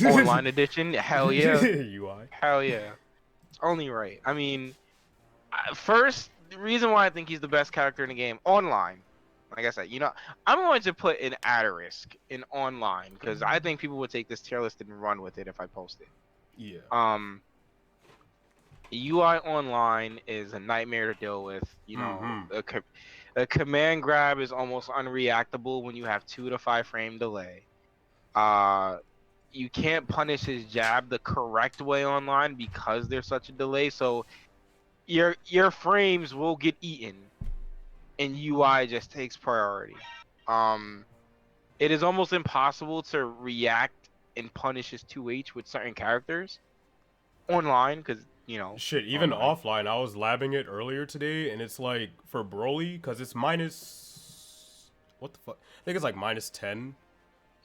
Online edition, hell yeah, UI. hell yeah. It's only right. I mean, first, the reason why I think he's the best character in the game online, like I said, I'm going to put an asterisk in online because I think people would take this tier list and run with it if I post it. Yeah. Um, UI online is a nightmare to deal with. Mm-hmm. A command grab is almost unreactable when you have 2 to 5 frame delay. Uh, you can't punish his jab the correct way online because there's such a delay. So your frames will get eaten, and UI just takes priority. Um, it is almost impossible to react and punish his 2H with certain characters online because Shit, even online. offline, I was labbing it earlier today, and it's like for Broly, because it's minus. What the fuck? I think it's like minus 10.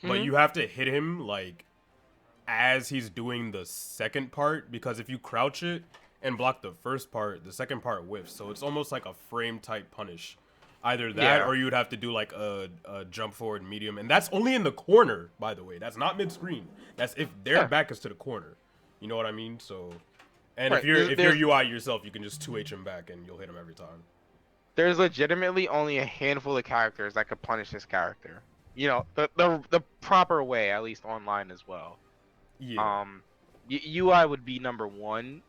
But Hmm. you have to hit him, like, as he's doing the second part, because if you crouch it and block the first part, the second part whiffs. So it's almost like a frame type punish. Either that, Yeah. or you would have to do like a jump forward medium, and that's only in the corner, by the way. That's not mid screen. That's if their Yeah. back is to the corner. You know what I mean? So, and if Right. you're UI yourself, you can just 2H him back, and you'll hit him every time. There's legitimately only a handful of characters that could punish this character. The proper way, at least online as well. Yeah. Um, UI would be number one.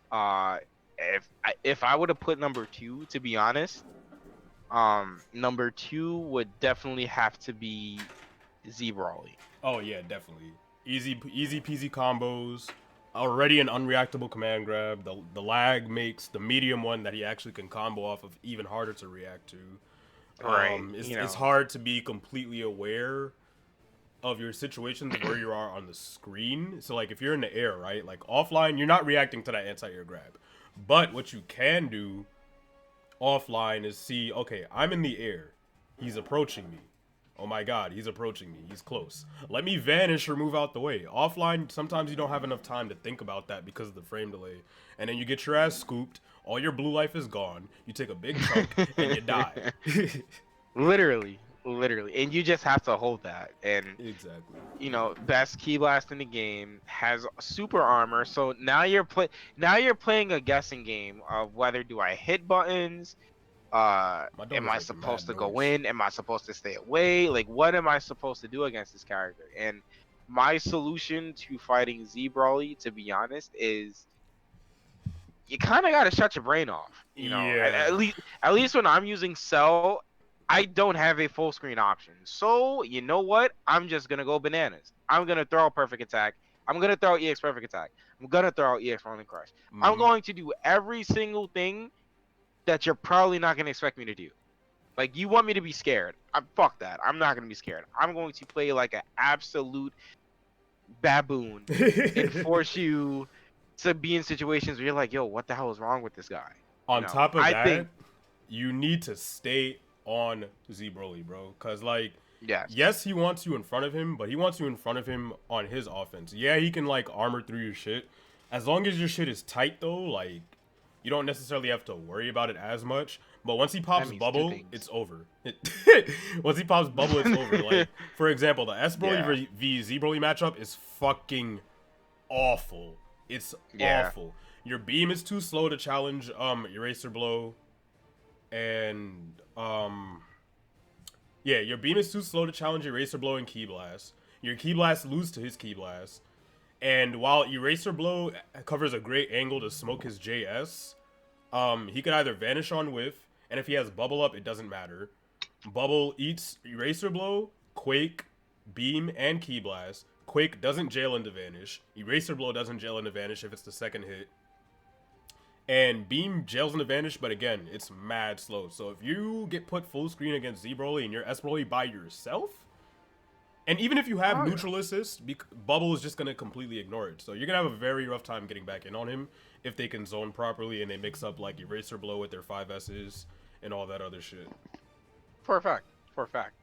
If I would have put number two, to be honest, number two would definitely have to be Z Brawly. Oh yeah, definitely. Easy peasy combos. Already an unreactable command grab. The lag makes the medium one that he actually can combo off of even harder to react to. Right. It's hard to be completely aware of your situations where you are on the screen. So like if you're in the air, right? Like offline, you're not reacting to that anti-air grab. But what you can do offline is see, okay, I'm in the air. He's approaching me. Oh my god, he's approaching me. He's close. Let me vanish or move out the way. Offline, sometimes you don't have enough time to think about that because of the frame delay. And then you get your ass scooped, all your blue life is gone, you take a big chunk, and you die. Literally, literally, and you just have to hold that. And Exactly. best key blast in the game has super armor. So now you're playing a guessing game of whether do I hit buttons, My am daughter's I making supposed mad to go noise. in, am I supposed to stay away, like what am I supposed to do against this character? And my solution to fighting Z Brawly, to be honest, is you kind of got to shut your brain off. At, Yeah. at least at least when I'm using Cell, I don't have a full screen option. So you know what? I'm just gonna go bananas. I'm gonna throw a perfect attack. I'm gonna throw EX perfect attack. I'm gonna throw EX rolling crush. I'm Mm-hmm. going to do every single thing that you're probably not gonna expect me to do. Like you want me to be scared? Fuck that. I'm not gonna be scared. I'm going to play like an absolute baboon and force you to be in situations where you're like, yo, what the hell is wrong with this guy? On top of I that, think you need to stay on Z Broly, bro. Cause like, yes. yes, he wants you in front of him, but he wants you in front of him on his offense. Yeah, he can like armor through your shit. As long as your shit is tight though, like you don't necessarily have to worry about it as much. But once he That pops means two bubble, things. it's over. Once he pops bubble, it's over. Like, for example, the S Broly Yeah. v Z Broly matchup is fucking awful. It's Yeah. awful. Your beam is too slow to challenge Eraser Blow, and yeah, your beam is too slow to challenge Eraser Blow and Key Blast. Your Key Blast lose to his Key Blast, and while Eraser Blow covers a great angle to smoke his JS, he could either vanish on whiff, and if he has bubble up, it doesn't matter. Bubble eats Eraser Blow, Quake, Beam, and Key Blast. Quake doesn't jail into vanish. Eraser Blow doesn't jail into vanish if it's the second hit. And Beam jails into vanish, but again, it's mad slow. So if you get put full screen against Z Broly and you're S Broly by yourself, and even if you have Oh yeah. neutral assist, Bubble is just going to completely ignore it. So you're going to have a very rough time getting back in on him if they can zone properly and they mix up like Eraser Blow with their 5Ss and all that other shit. For a fact. For a fact.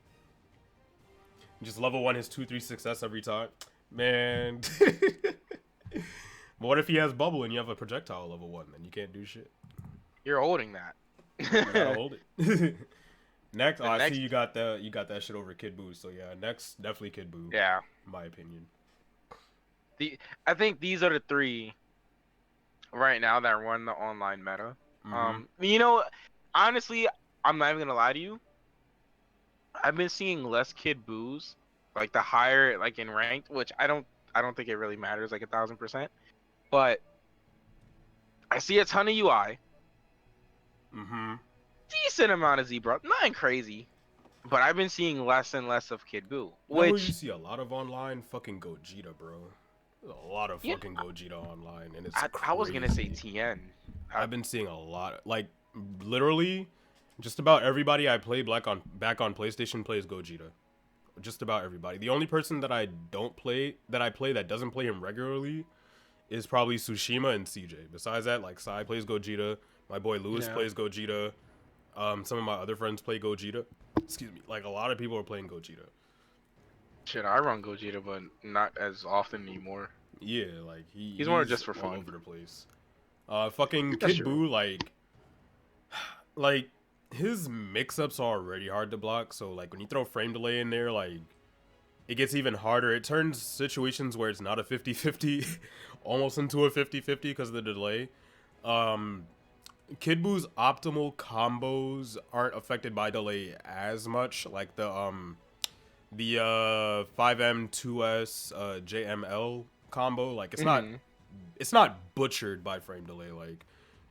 Just level 1 his 2-3 success every time. Man. But what if he has Bubble and you have a projectile level 1? Then you can't do shit. You're holding that. You gotta hold it. Next, The I see next you got that shit over Kid Buu. So yeah, next definitely Kid Buu, Yeah. in my opinion. the I think these are the three right now that run the online meta. Mm-hmm. You know, honestly, I'm not even gonna lie to you. I've been seeing less Kid Boos, like the higher, like in ranked, which I don't think it really matters like 1,000%. But I see a ton of UI, Mm-hmm. decent amount of Zebra, nothing crazy. But I've been seeing less and less of Kid Buu, You know who you which see a lot of online? Fucking Gogeta, bro. There's a lot of yeah, fucking Gogeta online, and it's I was gonna say crazy. TN. I've been seeing a lot, like literally, just about everybody I play back on PlayStation plays Gogeta. Just about everybody. The only person that I don't play that doesn't play him regularly is probably Tsushima and CJ. Besides that, like Sai plays Gogeta. My boy Lewis Yeah. plays Gogeta. Some of my other friends play Gogeta. Excuse me. Like a lot of people are playing Gogeta. Shit, I run Gogeta, but not as often anymore. Yeah, like He's more he's just for all fun. over the place. Fucking That's Kid true. Buu, like his mix-ups are already hard to block. So like when you throw frame delay in there, like it gets even harder. It turns situations where it's not a 50-50 almost into a 50-50 because of the delay. Kid Buu's optimal combos aren't affected by delay as much, like the 5M 2S JML combo. Like Hmm. it's not butchered by frame delay. Like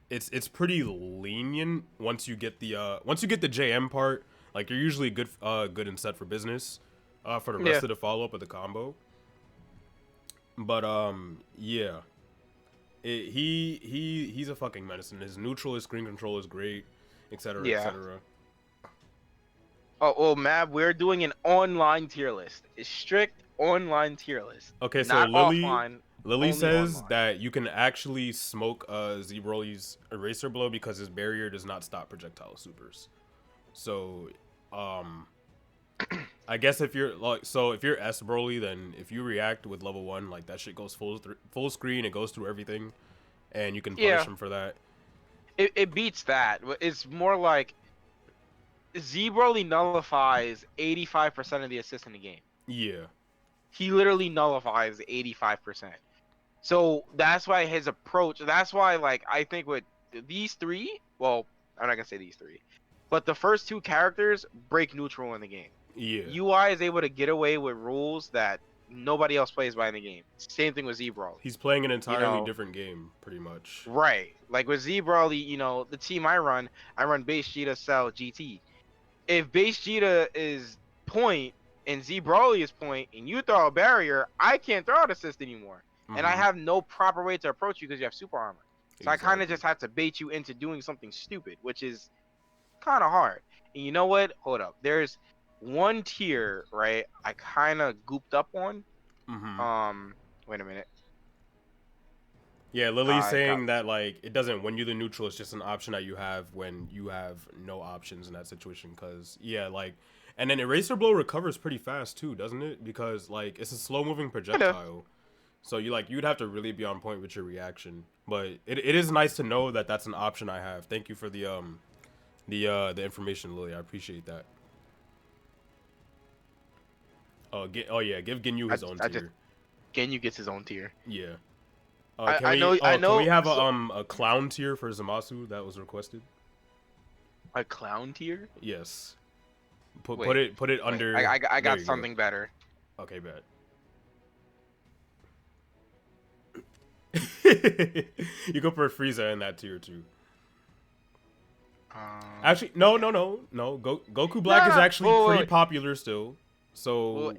it's pretty lenient once you get the JM part. Like you're usually good and set for business for the Yeah. rest of the follow up of the combo. But yeah, he's a fucking medicine. His neutral, his screen control is great, etc. Yeah. etc. Oh, well, Mab, we're doing an online tier list. A strict online tier list. Okay, so Not offline, Lily only says online. that you can actually smoke Z-Broly's eraser blow because his barrier does not stop projectile supers. So, um, I guess if you're if you're S Broly, then if you react with level 1, like that shit goes full screen, it goes through everything, and you can punish Yeah, him for that. it beats that. It's more like Broly nullifies 85% of the assists in the game. Yeah. He literally nullifies 85%. So that's why his approach, that's why, like, I think with these three, well, I'm not gonna say these three, but the first two characters break neutral in the game. Yeah. UI is able to get away with rules that nobody else plays by in the game. Same thing with Broly. He's playing an You entirely know, different game, pretty much. right? Like with Broly, the team I run base Vegeta, Cell, GT. If base Vegeta is point and Broly is point, and you throw a barrier, I can't throw an assist anymore, and I Mm-hmm. have no proper way to approach you because you have super armor. So I kind of Exactly. just have to bait you into doing something stupid, which is kind of hard. And you know what? Hold up. There's one tier, right? I kind of gooped up on. Mm-hmm. Um, Wait a minute. Yeah, Lily's I got saying that like it doesn't when you're the neutral, it's just an option that you have when you have no options in that situation. Cause yeah, like, and then eraser blow recovers pretty fast too, doesn't it? Because like it's a slow moving kind of. projectile, so you'd have to really be on point with your reaction. But it is nice to know that that's an option I have. Thank you for the information, Lily. I appreciate that. Oh yeah, give Ginyu his own I just tier. Genyu gets his own tier. Yeah. I Can we know. have So a clown tier for Zamasu that was requested? a clown tier? Yes. Wait, Put it wait. under. I There got you go. something better. Okay, bet. You go for Frieza in that tier too. Um, Actually, no. Goku Black is nah. actually pretty popular still. Wait. So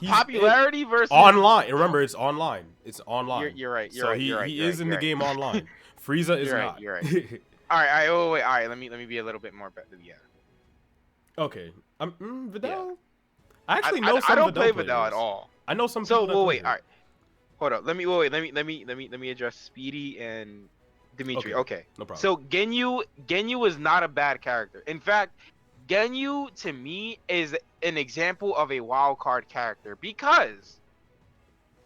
he's Popularity versus. online. Remember, it's online. It's online. You're right. You're So right. You're right. he You're right. is in You're the right. game online. Frieza is You're right. not. You're right. All right. All right. Oh wait. All right. Let me be a little bit more better. Yeah. Okay. Yeah. Vidal. I actually know I some don't play Vidal Vidal at players. all. I know some So people that well, play wait. All him. right. Hold up. Let me address Speedy and Dimitri. Okay, Okay. no problem. So Genyu is not a bad character. In fact, Genyu to me is an example of a wild card character because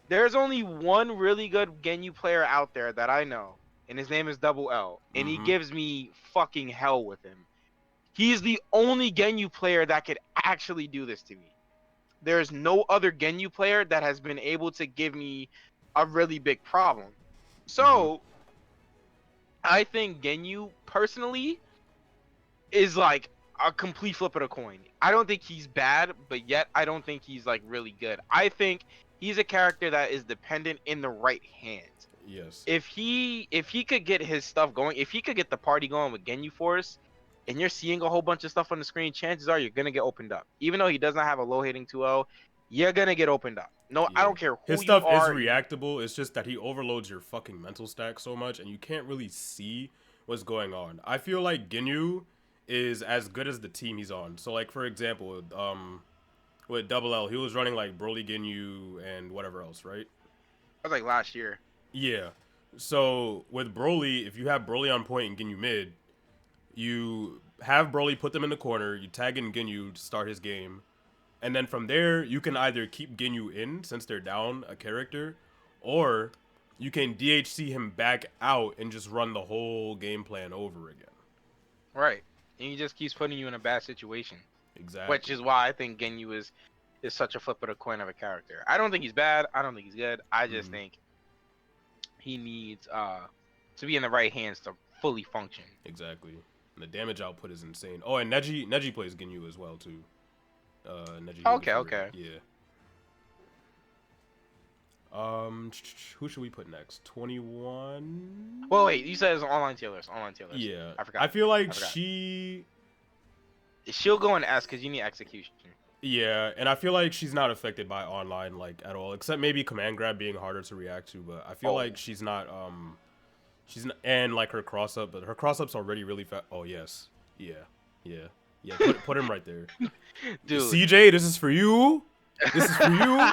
there's only one really good Genyu player out there that I know, and his name is Double L, and he Mm-hmm. gives me fucking hell with him. He's the only Genyu player that could actually do this to me. There's no other Genyu player that has been able to give me a really big problem. So I think Ginyu personally is like a complete flip of the coin. I don't think he's bad, but yet I don't think he's like really good. I think he's a character that is dependent in the right hands. Yes. If he could get his stuff going, if he could get the party going with Ginyu Force, and you're seeing a whole bunch of stuff on the screen, chances are you're gonna get opened up. Even though he does not have a low hitting 2-0, you're gonna get opened up. No, I Yeah. don't care His who you stuff is are. reactable. It's just that he overloads your fucking mental stack so much, and you can't really see what's going on. I feel like Ginyu is as good as the team he's on. So, like, for example, with Double L, he was running like Broly, Ginyu, and whatever else, right? That was like last year. Yeah. So with Broly, if you have Broly on point and Ginyu mid, you have Broly put them in the corner, you tag in Ginyu to start his game, and then from there you can either keep Ginyu in since they're down a character, or you can DHC him back out and just run the whole game plan over again. Right. And he just keeps putting you in a bad situation. Exactly. Which is why I think Ginyu is such a flip of the coin of a character. I don't think he's bad. I don't think he's good. I just think he needs to be in the right hands to fully function. Exactly. And the damage output is insane. Oh, and Neji plays Ginyu as well too. Neji. Okay. Yeah. Who should we put next? 21. Well, wait. You said it's online tailors. Yeah. I forgot. I feel like she'll go in S because you need execution. Yeah, and I feel like she's not affected by online like at all, except maybe command grab being harder to react to. But I feel like she's not and like her cross up, but her cross up's already really fast. Oh yes, yeah. Put him right there, dude. CJ, this is for you. This is for you.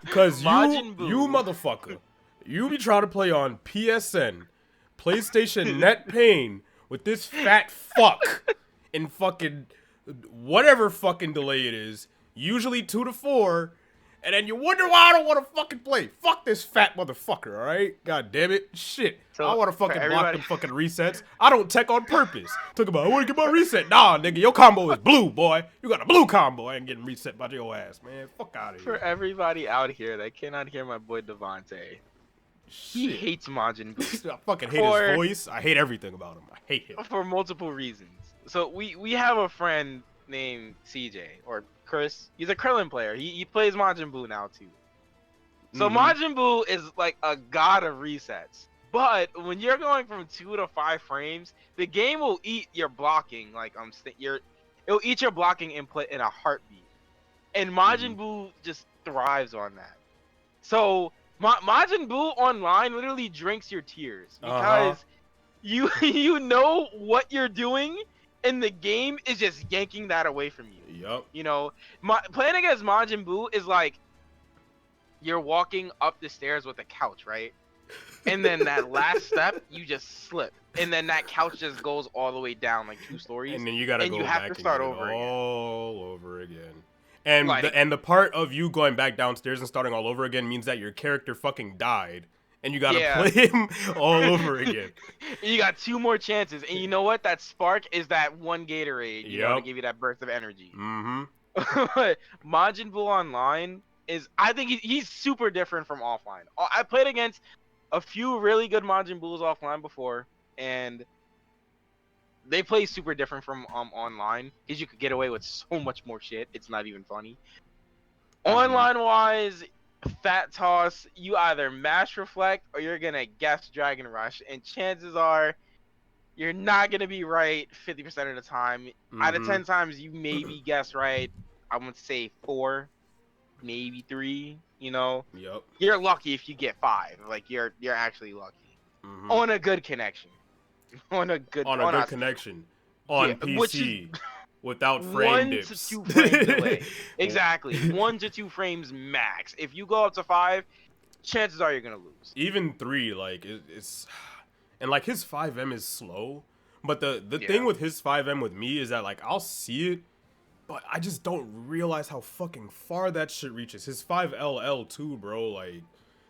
Because you motherfucker, you be trying to play on PSN, PlayStation netpain with this fat fuck in fucking whatever fucking delay it is, usually 2 to 4, and then you wonder why I don't want to fucking play. Fuck this fat motherfucker, alright? God damn it. Shit. So I want to fucking block them fucking resets. I don't tech on purpose. Talk about, I want to get my reset. Nah, nigga, your combo is blue, boy. You got a blue combo. I ain't getting reset by your ass, man. Fuck out of here. For everybody out here that cannot hear my boy Devontae, he hates Majin Buu. I fucking hate his voice. I hate everything about him. I hate him. For multiple reasons. So we have a friend named CJ or Chris. He's a Krillin player. He plays Majin Buu now too. So Majin Buu is like a god of resets. But when you're going from 2 to 5 frames, the game will eat your blocking. Like it'll eat your blocking input in a heartbeat. And Majin Buu just thrives on that. So Majin Buu online literally drinks your tears because you know what you're doing. And the game is just yanking that away from you. Yep. You know, playing against Majin Buu is like you're walking up the stairs with a couch, right? And then that last step, you just slip, and then that couch just goes all the way down like 2 stories. And then you gotta go you back have to start over all over again. And like, the part of you going back downstairs and starting all over again means that your character fucking died. And you gotta play him all over again. You got 2 more chances, and you know what? That spark is that 1 Gatorade. You know, to give you that burst of energy. But Majin Buu online is, I think he's super different from offline. I played against a few really good Majin Buus offline before, and they play super different from online because you could get away with so much more shit. It's not even funny. Online wise, Fat Toss, you either mash reflect or you're gonna guess Dragon Rush, and chances are you're not gonna be right 50% of the time. Out of 10 times you maybe guess right, I would say 4, maybe 3, you know. Yep. You're lucky if you get 5. Like you're actually lucky. On a good connection. On a good connection. On PC. Without frame 1 dips. to 2 frame delay. Exactly. 1 to 2 frames max. If you go up to 5, chances are you're gonna lose. Even 3, like it's, and like his 5M is slow, but the thing with his 5M with me is that like I'll see it, but I just don't realize how fucking far that shit reaches. His 5LL too, bro. Like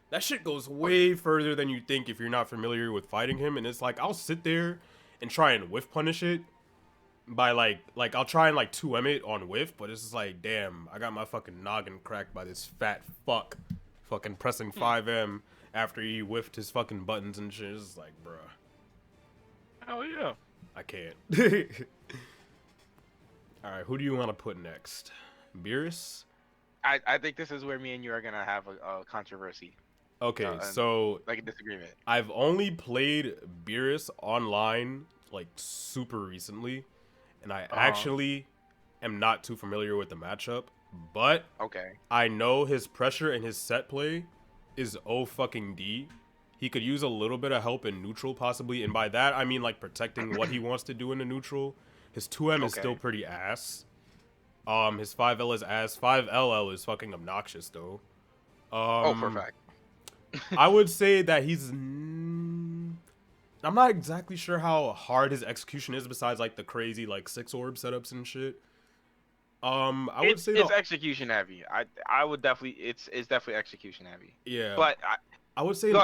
that shit goes way further than you think if you're not familiar with fighting him. And it's like I'll sit there and try and whiff punish it. By like I'll try and like 2M it on whiff, but it's just like, damn, I got my fucking noggin cracked by this fat fuck fucking pressing 5M after he whiffed his fucking buttons and shit. It's just like, bruh. Hell yeah. I can't. Alright, who do you want to put next? Beerus? I think this is where me and you are gonna have a controversy. Okay, so like a disagreement. I've only played Beerus online like super recently, and I actually am not too familiar with the matchup, but okay, I know his pressure and his set play is O fucking D. He could use a little bit of help in neutral possibly, and by that I mean like protecting what he wants to do in the neutral. His 2M is still pretty ass. His 5L is ass. 5LL is fucking obnoxious though. for a fact. I would say that he's. I'm not exactly sure how hard his execution is, besides like the crazy like 6 orb setups and shit. I would say it's execution heavy. I would definitely it's definitely execution heavy. Yeah, but I would say an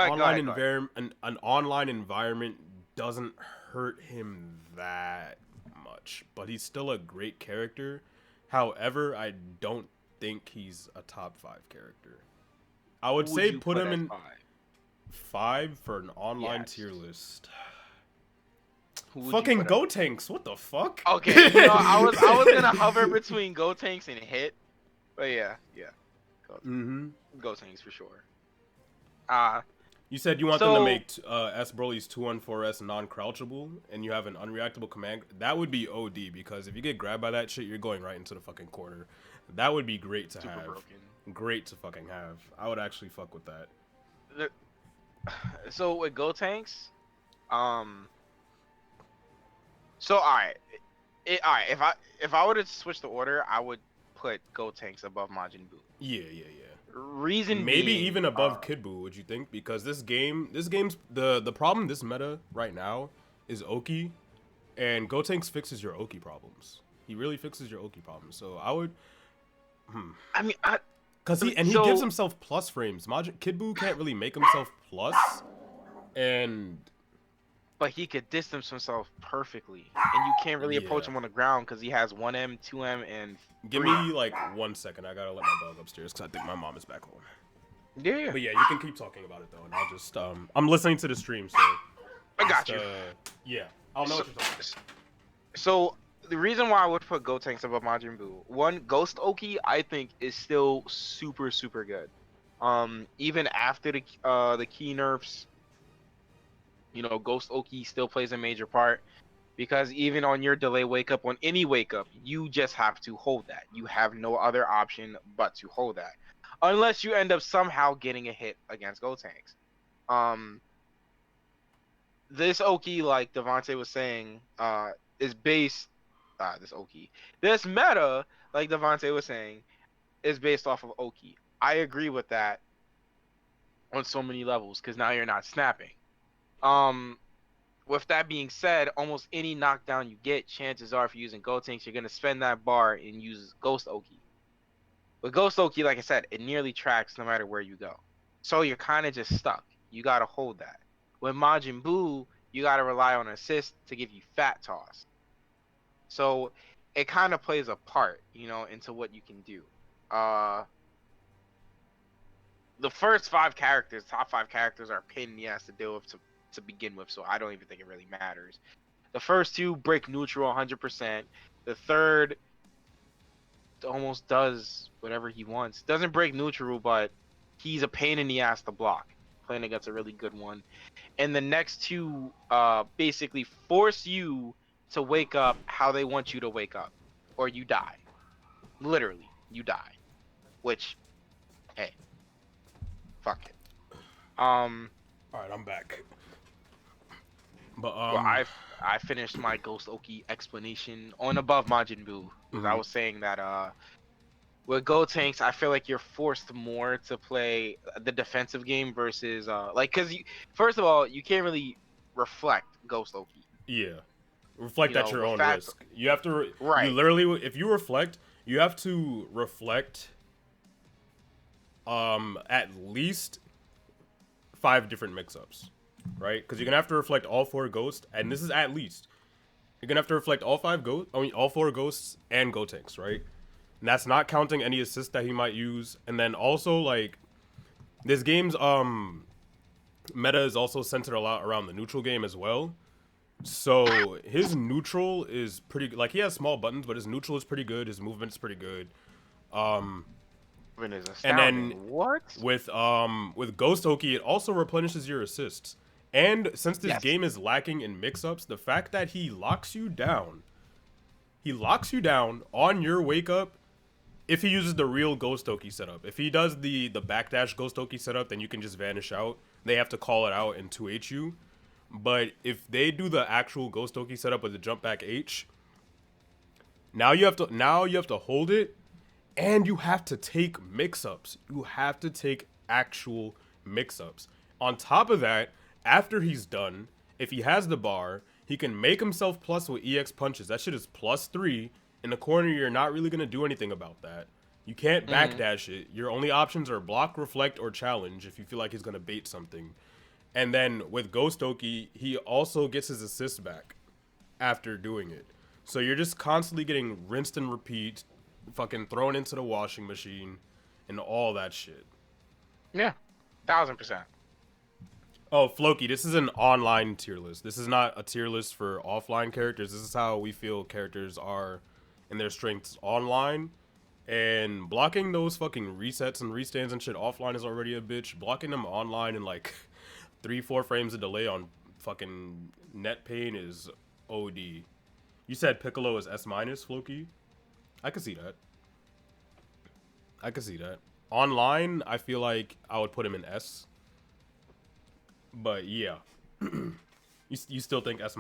online environment doesn't hurt him that much, but he's still a great character. However, I don't think he's a top 5 character. I would say put him in 5 for an online tier list. Fucking Gotenks, what the fuck? Okay, I was gonna hover between Gotenks and Hit, but yeah. Gotenks for sure. You said you want them to make S Broly's 214S non-crouchable, and you have an unreactable command. That would be OD, because if you get grabbed by that shit, you're going right into the fucking corner. That would be great to have. Broken. Great to fucking have. I would actually fuck with that. So with Gotenks, so alright, if I were to switch the order, I would put Gotenks above Majin Buu. Yeah. Reason maybe being, even above Kid Buu, would you think? Because this game's the problem this meta right now is Oki, and Gotenks fixes your Oki problems. He really fixes your Oki problems. So I would, I mean, he gives himself plus frames. Kid Buu can't really make himself plus, but he could distance himself perfectly, and you can't really approach him on the ground because he has 1M, 2M, and 3. Give me like 1 second. I gotta let my dog upstairs because I think my mom is back home. Yeah. But yeah, you can keep talking about it though, and I'll just I'm listening to the stream, so I got you. Yeah, I'll know what you're talking about. So the reason why I would put Gotenks above Majin Buu, one, Ghost Oki I think is still super good. Even after the key nerfs, Ghost Oki still plays a major part, because even on your delay wake up, on any wake up, you just have to hold that. You have no other option but to hold that, unless you end up somehow getting a hit against Gotenks. This Oki, like Devontae was saying, is based. This meta, like Devontae was saying, is based off of Oki. I agree with that on so many levels, because now you're not snapping. With that being said, almost any knockdown you get, chances are if you're using Gotenks, you're gonna spend that bar and use Ghost Oki. With Ghost Oki, like I said, it nearly tracks no matter where you go. So you're kind of just stuck. You gotta hold that. With Majin Buu, you gotta rely on assist to give you fat toss. So it kind of plays a part, into what you can do. The first top 5 characters are a pain in the ass to deal with to begin with, so I don't even think it really matters. The first 2 break neutral 100%. The third almost does whatever he wants. Doesn't break neutral, but he's a pain in the ass to block. Playing against a really good one. And the next 2 basically force you to wake up how they want you to wake up, or you die. Literally, you die. Which, hey, fuck it. All right, I'm back. But well, I finished my Ghost Oki explanation on above Majin Buu, because I was saying that with Gotenks, I feel like you're forced more to play the defensive game versus because first of all, you can't really reflect Ghost Oki. Yeah, reflect at your own risk. You have to you literally, if you reflect, you have to reflect at least 5 different mix-ups. Right, because you're gonna have to reflect all 4 ghosts, and this is at least. You're gonna have to reflect all 4 ghosts and Gotenks, right? And that's not counting any assists that he might use. And then also, like, This game's meta is also centered a lot around the neutral game as well. So his neutral is pretty, like, he has small buttons, but his neutral is pretty good. His movement's pretty good. Is And then astounding. What? with Ghost Oki, it also replenishes your assists. And since this Yes. game is lacking in mix-ups, the fact that he locks you down on your wake up. If he uses the real Ghost Oki setup, if he does the backdash Ghost Oki setup, then you can just vanish out. They have to call it out and 2H you. But if they do the actual Ghost Oki setup with the jump back H, now you have to hold it, and you have to take mix-ups. You have to take actual mix-ups. On top of that, after he's done, if he has the bar, he can make himself plus with EX punches. That shit is +3. In the corner, you're not really going to do anything about that. You can't backdash it. Your only options are block, reflect, or challenge if you feel like he's going to bait something. And then with Ghost Oki, he also gets his assist back after doing it. So you're just constantly getting rinsed and repeat, fucking thrown into the washing machine, and all that shit. Yeah, 1000%. Oh, Floki, this is an online tier list. This is not a tier list for offline characters. This is how we feel characters are and their strengths online. And blocking those fucking resets and restands and shit offline is already a bitch. Blocking them online in like 3-4 frames of delay on fucking netpain is OD. You said Piccolo is S-, Floki? I could see that. I could see that. Online, I feel like I would put him in S. But yeah. you still think S-?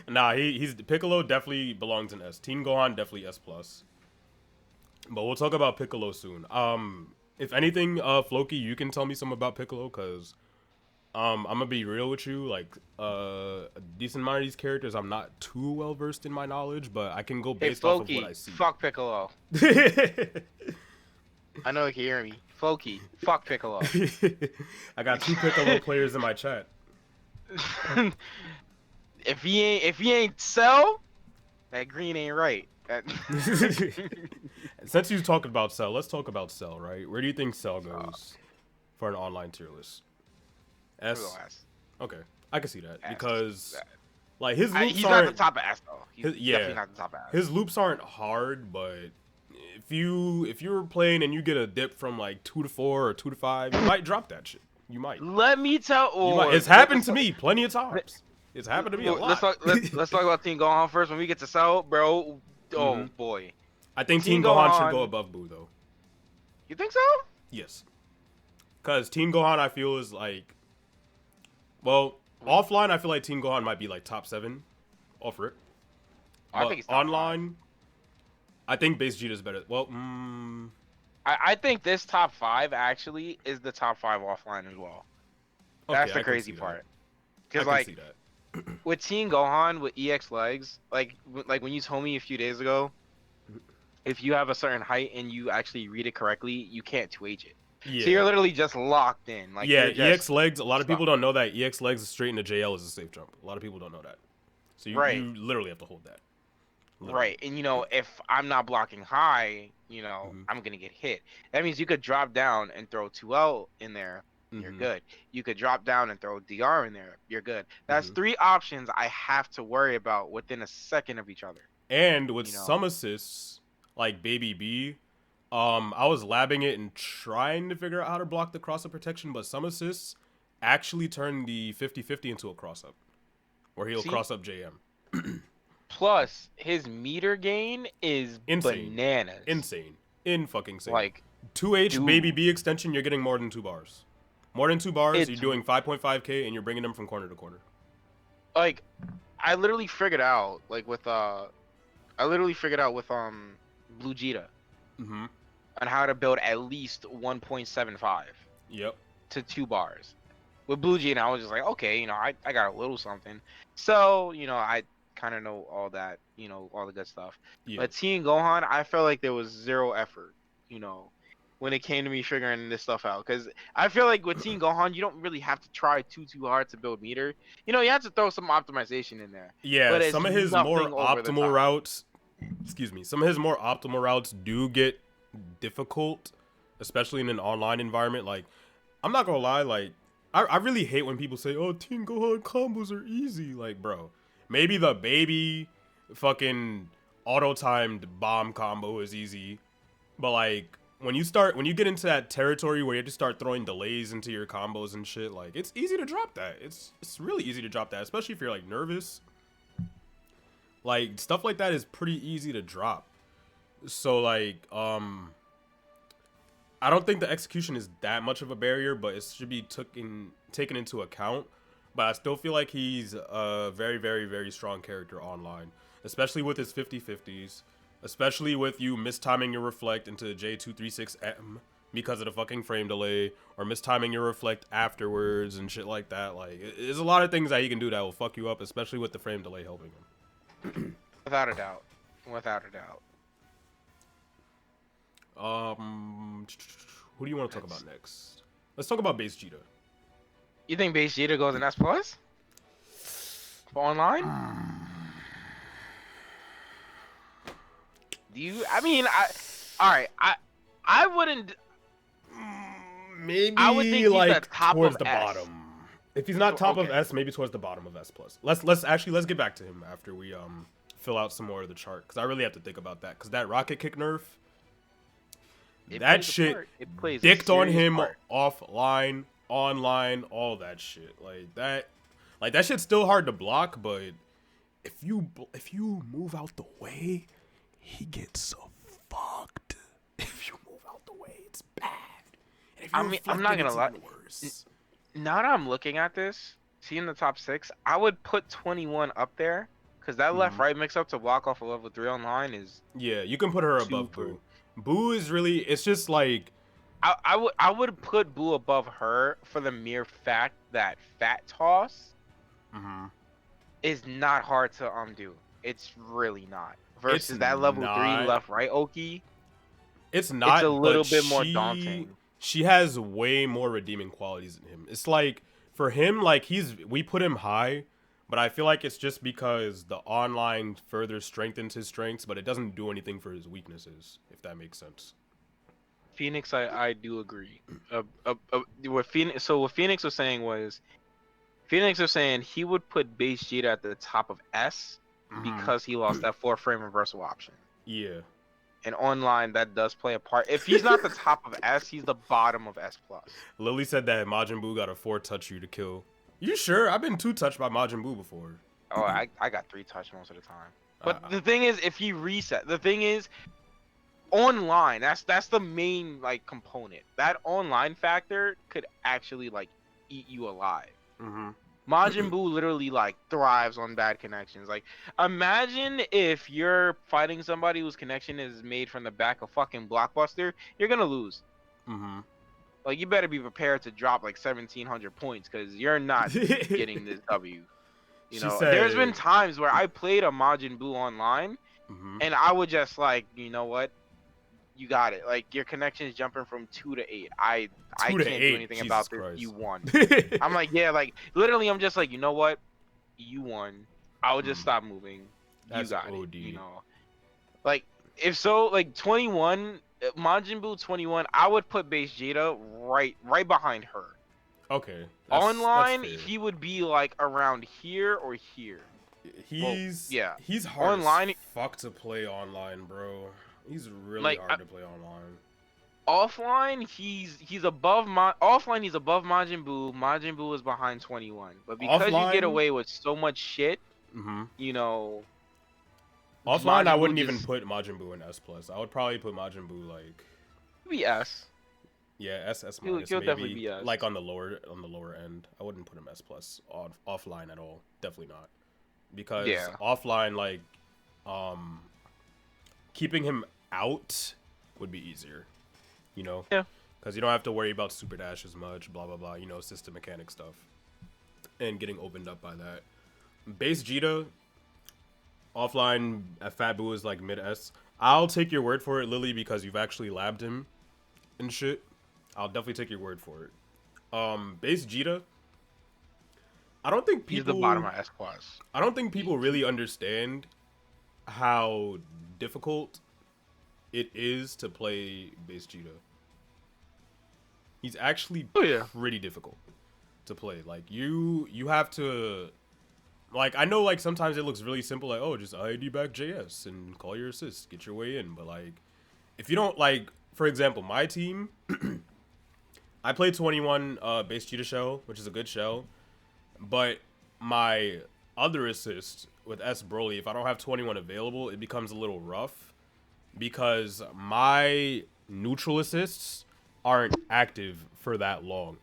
Nah, he's Piccolo definitely belongs in S. Teen Gohan definitely S+. But we'll talk about Piccolo soon. If anything, Floki, you can tell me something about Piccolo, cause I'm gonna be real with you. Like, a decent amount of these characters, I'm not too well versed in my knowledge, but I can go based off of what I see. Fuck Piccolo. I know you can hear me. Floki, fuck Piccolo. I got 2 Piccolo players in my chat. If he ain't Cell, that green ain't right. Since you talking about Cell, let's talk about Cell, right? Where do you think Cell goes for an online tier list? S? Okay, I can see that because like his loops he's aren't not the top of S though. He's definitely not the top of S. His loops aren't hard, but if you're playing and you get a dip from like 2 to 4 or 2 to 5, you might drop that shit. You might. Let me tell. It's happened to me plenty of times. It's happened to me a lot. Let's talk about Teen Gohan first. When we get to Cell, bro. Oh boy. I think Teen Gohan should go above Buu though. You think so? Yes. Cause Teen Gohan I feel is like, well, offline I feel like Teen Gohan might be like top 7, off rip. I think it's online. 5. I think base Vegeta is better. Well, I think this top 5 actually is the top 5 offline as well. Okay, that's the crazy part. Because like, with Teen Gohan with EX legs, like when you told me a few days ago, if you have a certain height and you actually read it correctly, you can't 2H it. Yeah. So you're literally just locked in. Like, yeah, EX legs. A lot of people don't know that EX legs is straight into JL is a safe jump. A lot of people don't know that. So you literally have to hold that. Literally. Right, and if I'm not blocking high, I'm gonna get hit. That means you could drop down and throw 2L in there. You're good. You could drop down and throw DR in there. You're good. That's 3 options I have to worry about within a second of each other. And with some assists, like Baby B, I was labbing it and trying to figure out how to block the cross-up protection, but some assists actually turn the 50-50 into a cross-up, where he'll cross-up JM. Plus, his meter gain is bananas. Insane. In-fucking insane. Like, 2H Baby B extension, you're getting more than 2 bars. More than 2 bars, you're doing 5.5k, and you're bringing them from corner to corner. Like, I literally figured out, with Blue Vegeta. On how to build at least 1.75. Yep. To 2 bars. With Blue Vegeta, I was just like, okay, I got a little something. So, I kind of know all that, all the good stuff. Yeah. But Teen Gohan, I felt like there was 0 effort, when it came to me figuring this stuff out. Because I feel like with Teen Gohan, you don't really have to try too hard to build meter. You have to throw some optimization in there. Yeah, some of his more optimal routes, some of his more optimal routes do get difficult, especially in an online environment. Like, I'm not gonna lie, like, I really hate when people say, oh, Team Gohan combos are easy. Like, bro, maybe the baby fucking auto-timed bomb combo is easy, but like, when you get into that territory where you have to start throwing delays into your combos and shit, like, it's easy to drop that. It's really easy to drop that, especially if you're like nervous. Like, stuff like that is pretty easy to drop. So like, I don't think the execution is that much of a barrier, but it should be taken into account. But I still feel like he's a very, very, very strong character online, especially with his 50-50s, especially with you mistiming your reflect into J236M because of the fucking frame delay, or mistiming your reflect afterwards and shit like that. Like, there's a lot of things that he can do that will fuck you up, especially with the frame delay helping him. Without a doubt. Without a doubt. Who do you want to talk about next? Let's talk about base Vegeta. You think base Vegeta goes in S plus? For online? Do you? I mean, alright, I wouldn't. Maybe I would think like top towards of the S. bottom. If he's not top of Okay. S, maybe towards the bottom of S plus. Let's get back to him after we fill out some more of the chart, because I really have to think about that. Because that rocket kick nerf, that shit dicked on him offline, online, all that shit. Like that shit's still hard to block, but if you move out the way, he gets so fucked. If you move out the way, it's bad. And if I mean, I'm not gonna lie. Now that I'm looking at this, seeing the top 6, I would put 21 up there, because that left-right mix-up to block off a level 3 online is... Yeah, you can put her above Buu. Buu is really... It's just like... I would put Buu above her for the mere fact that Fat Toss is not hard to undo. It's really not. Versus that level 3 left-right Oki. It's not, it's a little bit more daunting. She has way more redeeming qualities than him. It's like, for him, like, we put him high, but I feel like it's just because the online further strengthens his strengths, but it doesn't do anything for his weaknesses, if that makes sense. Phoenix, I do agree. What Phoenix was saying was, Phoenix was saying he would put base Vegeta at the top of S because he lost that 4-frame reversal option. Yeah. And online, that does play a part. If he's not the top of S, he's the bottom of S+. Lily said that Majin Buu got a 4-touch you to kill. You sure? I've been 2-touched by Majin Buu before. Oh, I got 3-touch most of the time. But the thing is, if he reset, the thing is, online, that's the main, like, component. That online factor could actually, like, eat you alive. Majin Buu literally, like, thrives on bad connections. Like, imagine if you're fighting somebody whose connection is made from the back of fucking Blockbuster, you're gonna lose. Like, you better be prepared to drop, like, 1,700 points, because you're not getting this W. You know, there's been times where I played a Majin Buu online, and I would just, like, you know what? You got it. Like, your connection is jumping from 2 to 8. I can't do anything about this. You won. I'm like, yeah, like, literally, I'm just like, you know what? You won. I would just stop moving. That's you got OD. it. You know, like, if so, like, 21, Majin Buu 21, I would put base Vegeta right behind her. Okay. Online, he would be like around here or here. He's hard online as fuck to play online, bro. He's really like, hard to play online. Offline, he's above offline. He's above Majin Buu. Majin Buu is behind 21. But because offline, you get away with so much shit, you know. Offline, I wouldn't even put Majin Buu in S plus. I would probably put Majin Buu like. Be S. Yeah, S minus he'll maybe definitely be S. like on the lower end. I wouldn't put him S plus offline at all. Definitely not, because offline, like, keeping him out would be easier, you know? Yeah. Because you don't have to worry about super dash as much, blah, blah, blah, you know, system mechanic stuff. And getting opened up by that. Base Vegeta, offline, Fat Buu is like mid-S. I'll take your word for it, Lily, because you've actually labbed him and shit. I'll definitely take your word for it. Base Vegeta, I don't think people... He's the bottom of S plus. I don't think people really understand how difficult it is to play Vegeta. He's actually Oh yeah. pretty difficult to play. Like you have to, like, I know like sometimes it looks really simple, like, oh, just ID back JS and call your assist, get your way in. But like, if you don't, like, for example, my team, I play 21 base Cheetah shell, which is a good shell, but my other assist with S Broly, if I don't have 21 available, it becomes a little rough because my neutral assists aren't active for that long.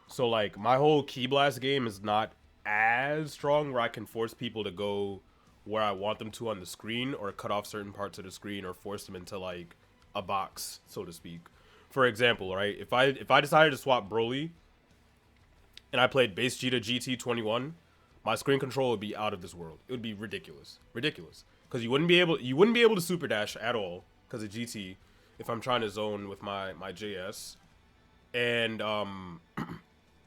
So like my whole Key Blast game is not as strong where I can force people to go where I want them to on the screen, or cut off certain parts of the screen, or force them into like a box, so to speak. For example, right? If I decided to swap Broly and I played base Vegeta GT21, my screen control would be out of this world. It would be ridiculous. Ridiculous. Because you wouldn't be able to super dash at all because of GT if I'm trying to zone with my JS. And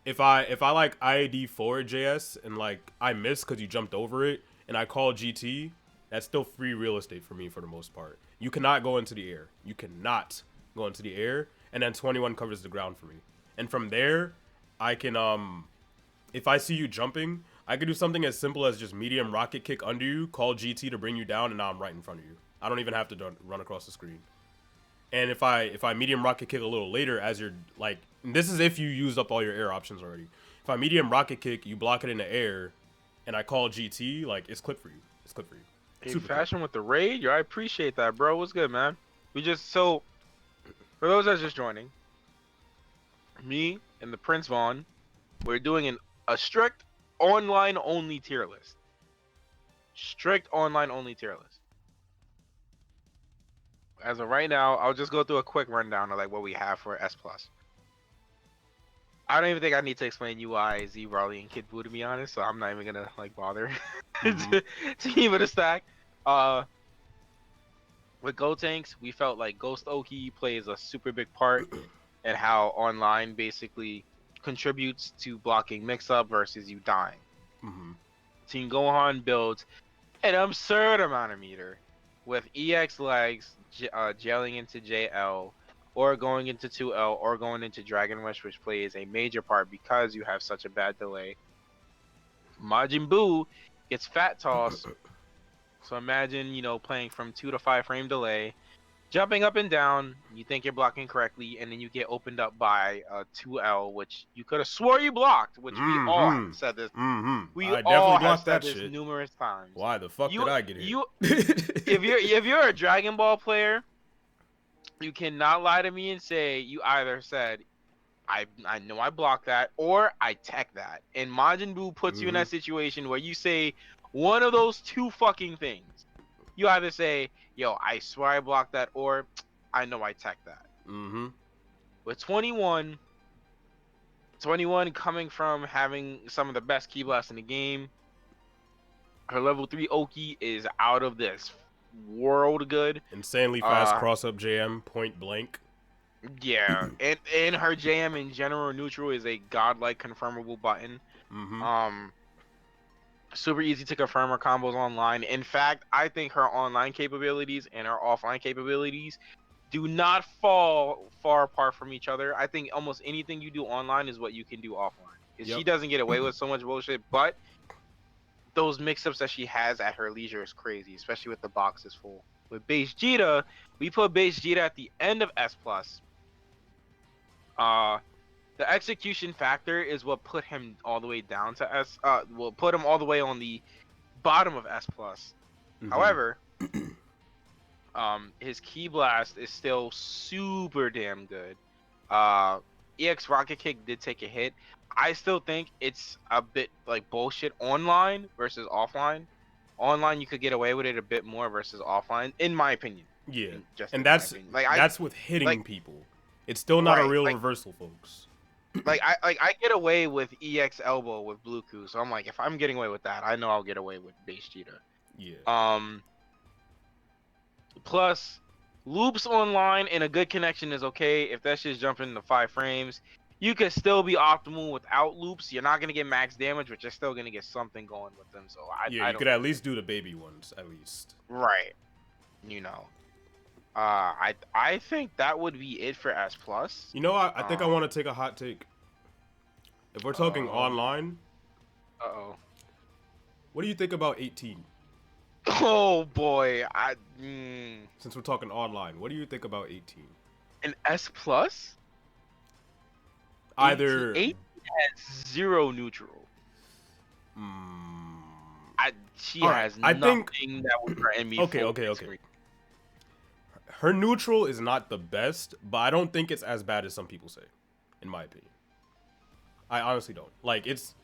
if I like IAD forward JS and like I miss because you jumped over it and I call GT, that's still free real estate for me for the most part. You cannot go into the air. You cannot go into the air, and then 21 covers the ground for me. And from there, I can if I see you jumping, I could do something as simple as just medium rocket kick under you, call GT to bring you down, and now I'm right in front of you. I don't even have to run across the screen. And if I medium rocket kick a little later, as you're like, this is if you used up all your air options already. If I medium rocket kick, you block it in the air, and I call GT, like, it's clip for you. It's clip for you. Hey, fashion with the raid, yo, I appreciate that, bro. What's good, man? So for those that's just joining, me and the ThePrinceVon, we're doing a strict online only tier list. Strict online only tier list. As of right now, I'll just go through a quick rundown of like what we have for S+. I don't even think I need to explain UI, Z, Raleigh, and KilleBrew, to be honest, so I'm not even gonna like bother to keep it a stack. With Go Tanks, we felt like Ghost Oki plays a super big part in how online basically contributes to blocking mix-up versus you dying. Team Gohan builds an absurd amount of meter with EX legs gelling into JL, or going into 2L, or going into Dragon Rush, which plays a major part because you have such a bad delay. Majin Buu gets fat toss, so imagine, you know, playing from 2 to 5 frame delay, jumping up and down, you think you're blocking correctly, and then you get opened up by 2L, which you could have swore you blocked, which we all have said this. We I all definitely have said that this shit numerous times. Why the fuck did I get hit? If you're a Dragon Ball player, you cannot lie to me and say you either said, I know I blocked that, or I tech that. And Majin Buu puts you in that situation where you say one of those two fucking things. You either say, yo, I swear I blocked that, or I know I tech that. With 21 coming from having some of the best key blasts in the game, her level 3 Oki is out of this world good. Insanely fast cross-up JM, point blank. Yeah, and her JM in general neutral is a godlike confirmable button. Super easy to confirm her combos online. In fact, I think her online capabilities and her offline capabilities do not fall far apart from each other. I think almost anything you do online is what you can do offline. She doesn't get away with so much bullshit, but those mix-ups that she has at her leisure is crazy, especially with the boxes full. With base Vegeta, we put base Vegeta at the end of S+. The execution factor is what put him all the way down to S. Will put him all the way on the bottom of S+. However, his Key Blast is still super damn good. EX Rocket Kick did take a hit. I still think it's a bit like bullshit online versus offline. Online, you could get away with it a bit more versus offline, in my opinion. Yeah, and that's with hitting people. It's still not a real reversal, folks. I get away with EX elbow with Bluetooth, so I'm like, if I'm getting away with that, I know I'll get away with base Vegeta. Yeah. Plus, loops online and a good connection is okay. If that shit's jumping to 5 frames, you can still be optimal without loops. You're not gonna get max damage, but you're still gonna get something going with them. So you could at least do the baby ones, at least. Right. You know. I think that would be it for S plus. You know, I think I want to take a hot take. If we're talking Uh online, oh. what do you think about 18? Oh boy, Since we're talking online, what do you think about 18? an S plus. Either 18 has zero neutral. mm, She all right, has I nothing think that would threaten me. okay. Her neutral is not the best, but I don't think it's as bad as some people say, in my opinion. I honestly don't. Like, it's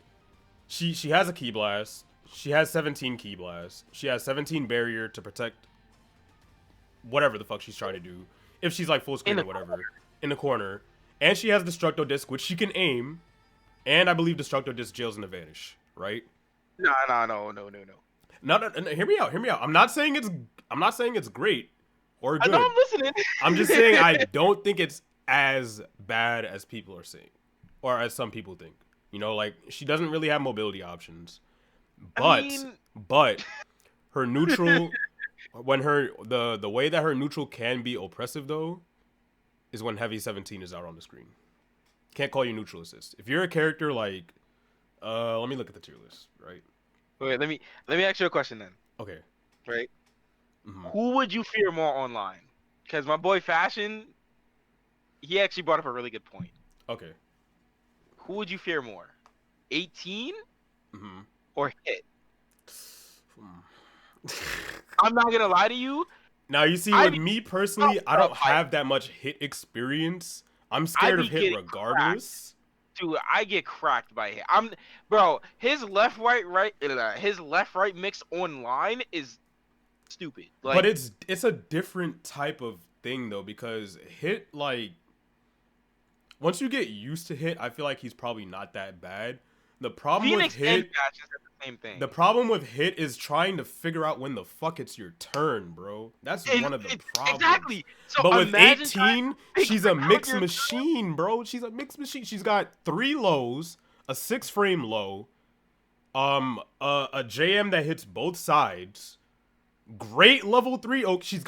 she has a Ki Blast. She has 17 Ki Blast. She has 17 barrier to protect whatever the fuck she's trying to do. If she's like full screen or whatever in the corner, and she has Destructo Disc, which she can aim, and I believe Destructo Disc jails in the vanish, right? No. No, hear me out. Hear me out. I'm not saying it's great or I know, good. I'm listening. I'm just saying I don't think it's as bad as people are saying, or as some people think. You know, like, she doesn't really have mobility options, but her neutral, when the way that her neutral can be oppressive though, is when heavy 17 is out on the screen. Can't call you neutral assist. If you're a character like, let me look at the tier list, right? Wait, let me ask you a question then. Okay. Right? Mm-hmm. Who would you fear more online? Because my boy Fashion, he actually brought up a really good point. Okay. Who would you fear more? 18 Mm-hmm. or Hit? I'm not gonna lie to you. Now you see, with me personally, I don't have that much Hit experience. I'm scared of Hit regardless. Dude, I get cracked by Hit. Bro, his left right mix online is stupid. Like, but it's a different type of thing though, because Hit, like, once you get used to Hit, I feel like he's probably not that bad. The problem Phoenix with Hit, and Patch is the same thing. The problem with Hit is trying to figure out when the fuck it's your turn, bro. That's one of the problems. Exactly. So but with 18, she's a mixed machine, bro. She's a mixed machine. She's got 3 lows, a 6 frame low, a JM that hits both sides. Great level 3 Oki.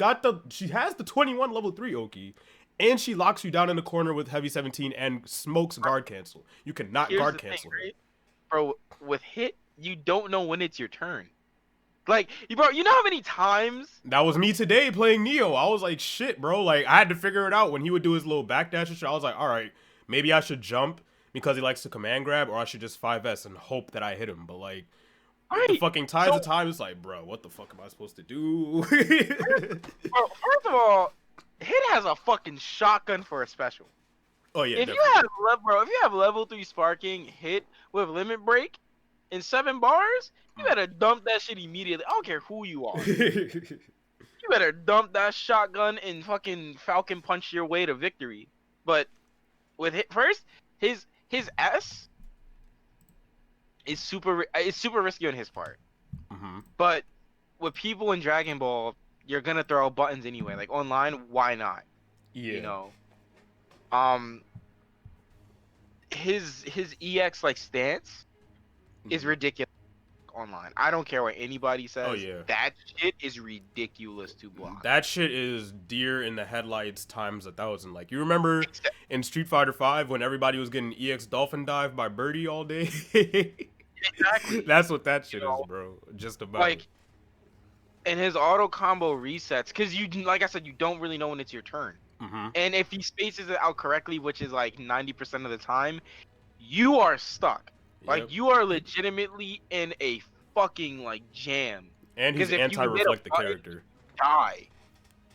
She has the 21 level 3 Oki. And she locks you down in the corner with heavy 17 and smokes guard cancel. You cannot guard cancel her. Right? Bro, with Hit, you don't know when it's your turn. Like, bro, you know how many times? That was me today playing Neo. I was like, shit, bro. Like, I had to figure it out when he would do his little backdash and shit. I was like, all right, maybe I should jump because he likes to command grab, or I should just 5S and hope that I hit him. But, like, the fucking tides of time, it's like, bro, what the fuck am I supposed to do? Bro, first of all, Hit has a fucking shotgun for a special. Oh yeah. If you have level 3 sparking Hit with limit break in 7 bars, you better dump that shit immediately. I don't care who you are. You better dump that shotgun and fucking Falcon punch your way to victory. But with Hit first, his S is super risky on his part. Mm-hmm. But with people in Dragon Ball, you're gonna throw buttons anyway. Like, online, why not? Yeah. You know. His EX like stance is ridiculous online. I don't care what anybody says. Oh yeah. That shit is ridiculous to block. That shit is deer in the headlights times 1,000. Like, you remember in S3.5 when everybody was getting EX Dolphin Dive by Birdie all day? Exactly. That's what that shit is, bro. Just about. Like, and his auto combo resets, because you, like I said, you don't really know when it's your turn. Mm-hmm. And if he spaces it out correctly, which is like 90% of the time, you are stuck. Like, you are legitimately in a fucking like jam. And he's anti-reflect the character. Die.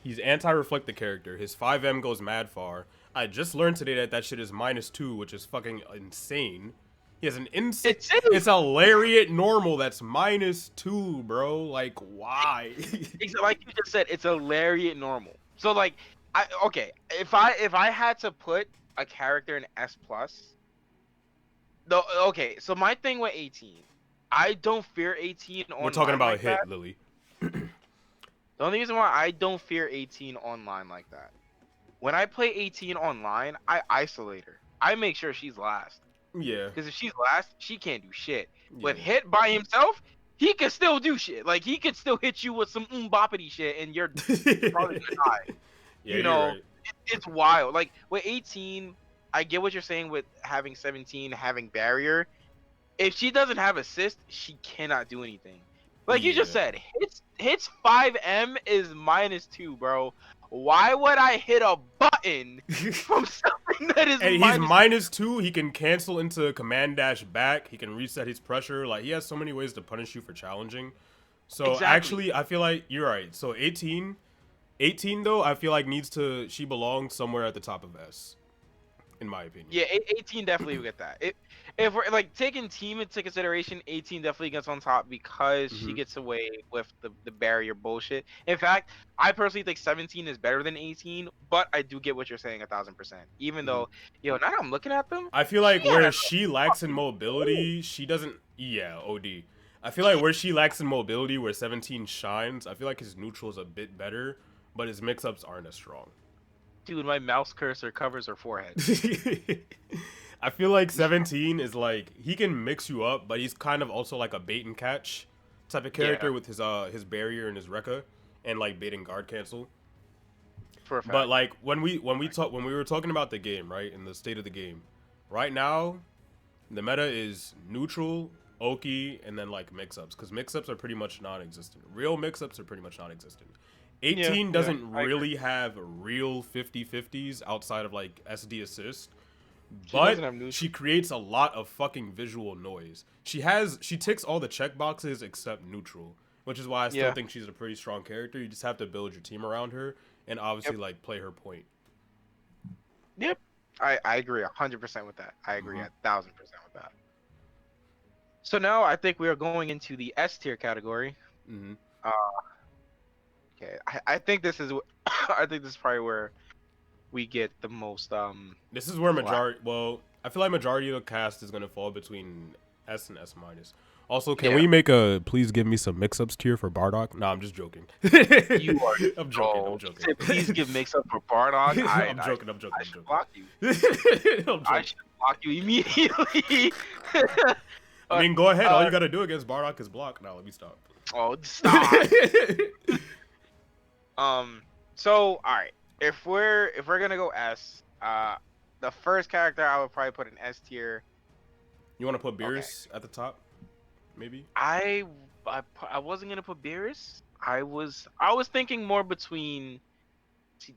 He's anti-reflect the character. His 5M goes mad far. I just learned today that shit is -2, which is fucking insane. He has an insane. It's a lariat normal that's -2, bro. Like, why? Like you just said, it's a lariat normal. So like, if I had to put a character in S plus, so my thing with 18, I don't fear 18 online. We're talking about like Hit, that. Lily. The only reason why I don't fear 18 online like that, when I play 18 online, I isolate her. I make sure she's last. Yeah. Because if she's last, she can't do shit. Yeah. With Hit by himself, he could still do shit. Like, he could still hit you with some boppity shit, and you're probably gonna die. Yeah, You you're know, right. it's wild. Like with 18, I get what you're saying with having 17, having barrier. If she doesn't have assist, she cannot do anything. Like you just Yeah. said, hits 5M is -2, bro. Why would I hit a button from something that is And he's minus? -2. He can cancel into command dash back. He can reset his pressure. Like he has so many ways to punish you for challenging. So Exactly. actually, I feel like you're right. So 18 though, I feel like she belongs somewhere at the top of S, in my opinion. Yeah, 18 definitely will get that. If we're like taking team into consideration, 18 definitely gets on top because she Hmm. gets away with the barrier bullshit. In fact, I personally think 17 is better than 18, but I do get what you're saying 1000%. Even Hmm. though, now that I'm looking at them, I feel she like where has she a lacks in fucking goal. mobility, she doesn't. Yeah, OD. I feel like where she lacks in mobility, where 17 shines, I feel like his neutral is a bit better, but his mix-ups aren't as strong. Dude, my mouse cursor covers her forehead. I feel like 17 is like he can mix you up, but he's kind of also like a bait and catch type of Yeah, character with his barrier and his Rekka and like bait and guard cancel. for a But fact. like when we were talking about the game, right, and the state of the game, right now, the meta is neutral, Oki, and then like mix-ups, because mix-ups are pretty much non-existent. Real mix-ups are pretty much non-existent. Yeah, 18 yeah, doesn't I agree. really have real 50-50s outside of like SD assist, She doesn't but have neutral. she creates a lot of fucking visual noise. She ticks all the check boxes except neutral, which is why I still Yeah. think she's a pretty strong character. You just have to build your team around her and obviously Yep. like play her point. Yep. I agree 100% with that. I agree Hmm. 1000% with that. So now I think we are going into the S tier category. Hmm. Uh, okay, I think this is I think this is probably where we get the most This is where flack. majority. Well, I feel like majority of the cast is gonna fall between S and S minus. Also, can Yeah, we make a please give me some mix-ups tier for Bardock? Nah, I'm just joking. you are I'm joking. I'm so. He joking. said, "Please give mix up for Bardock." I'm joking. I'm joking. I I'm should joking. block you. I'm I joking. should block you immediately. I uh, mean, go ahead. All uh, you gotta do against Bardock is block. Now let me stop. oh, stop. So all right, if we're gonna go S, the first character I would probably put in S tier. You want to put Okay. Beerus at the top, maybe? I wasn't gonna put Beerus. I was thinking more between. See,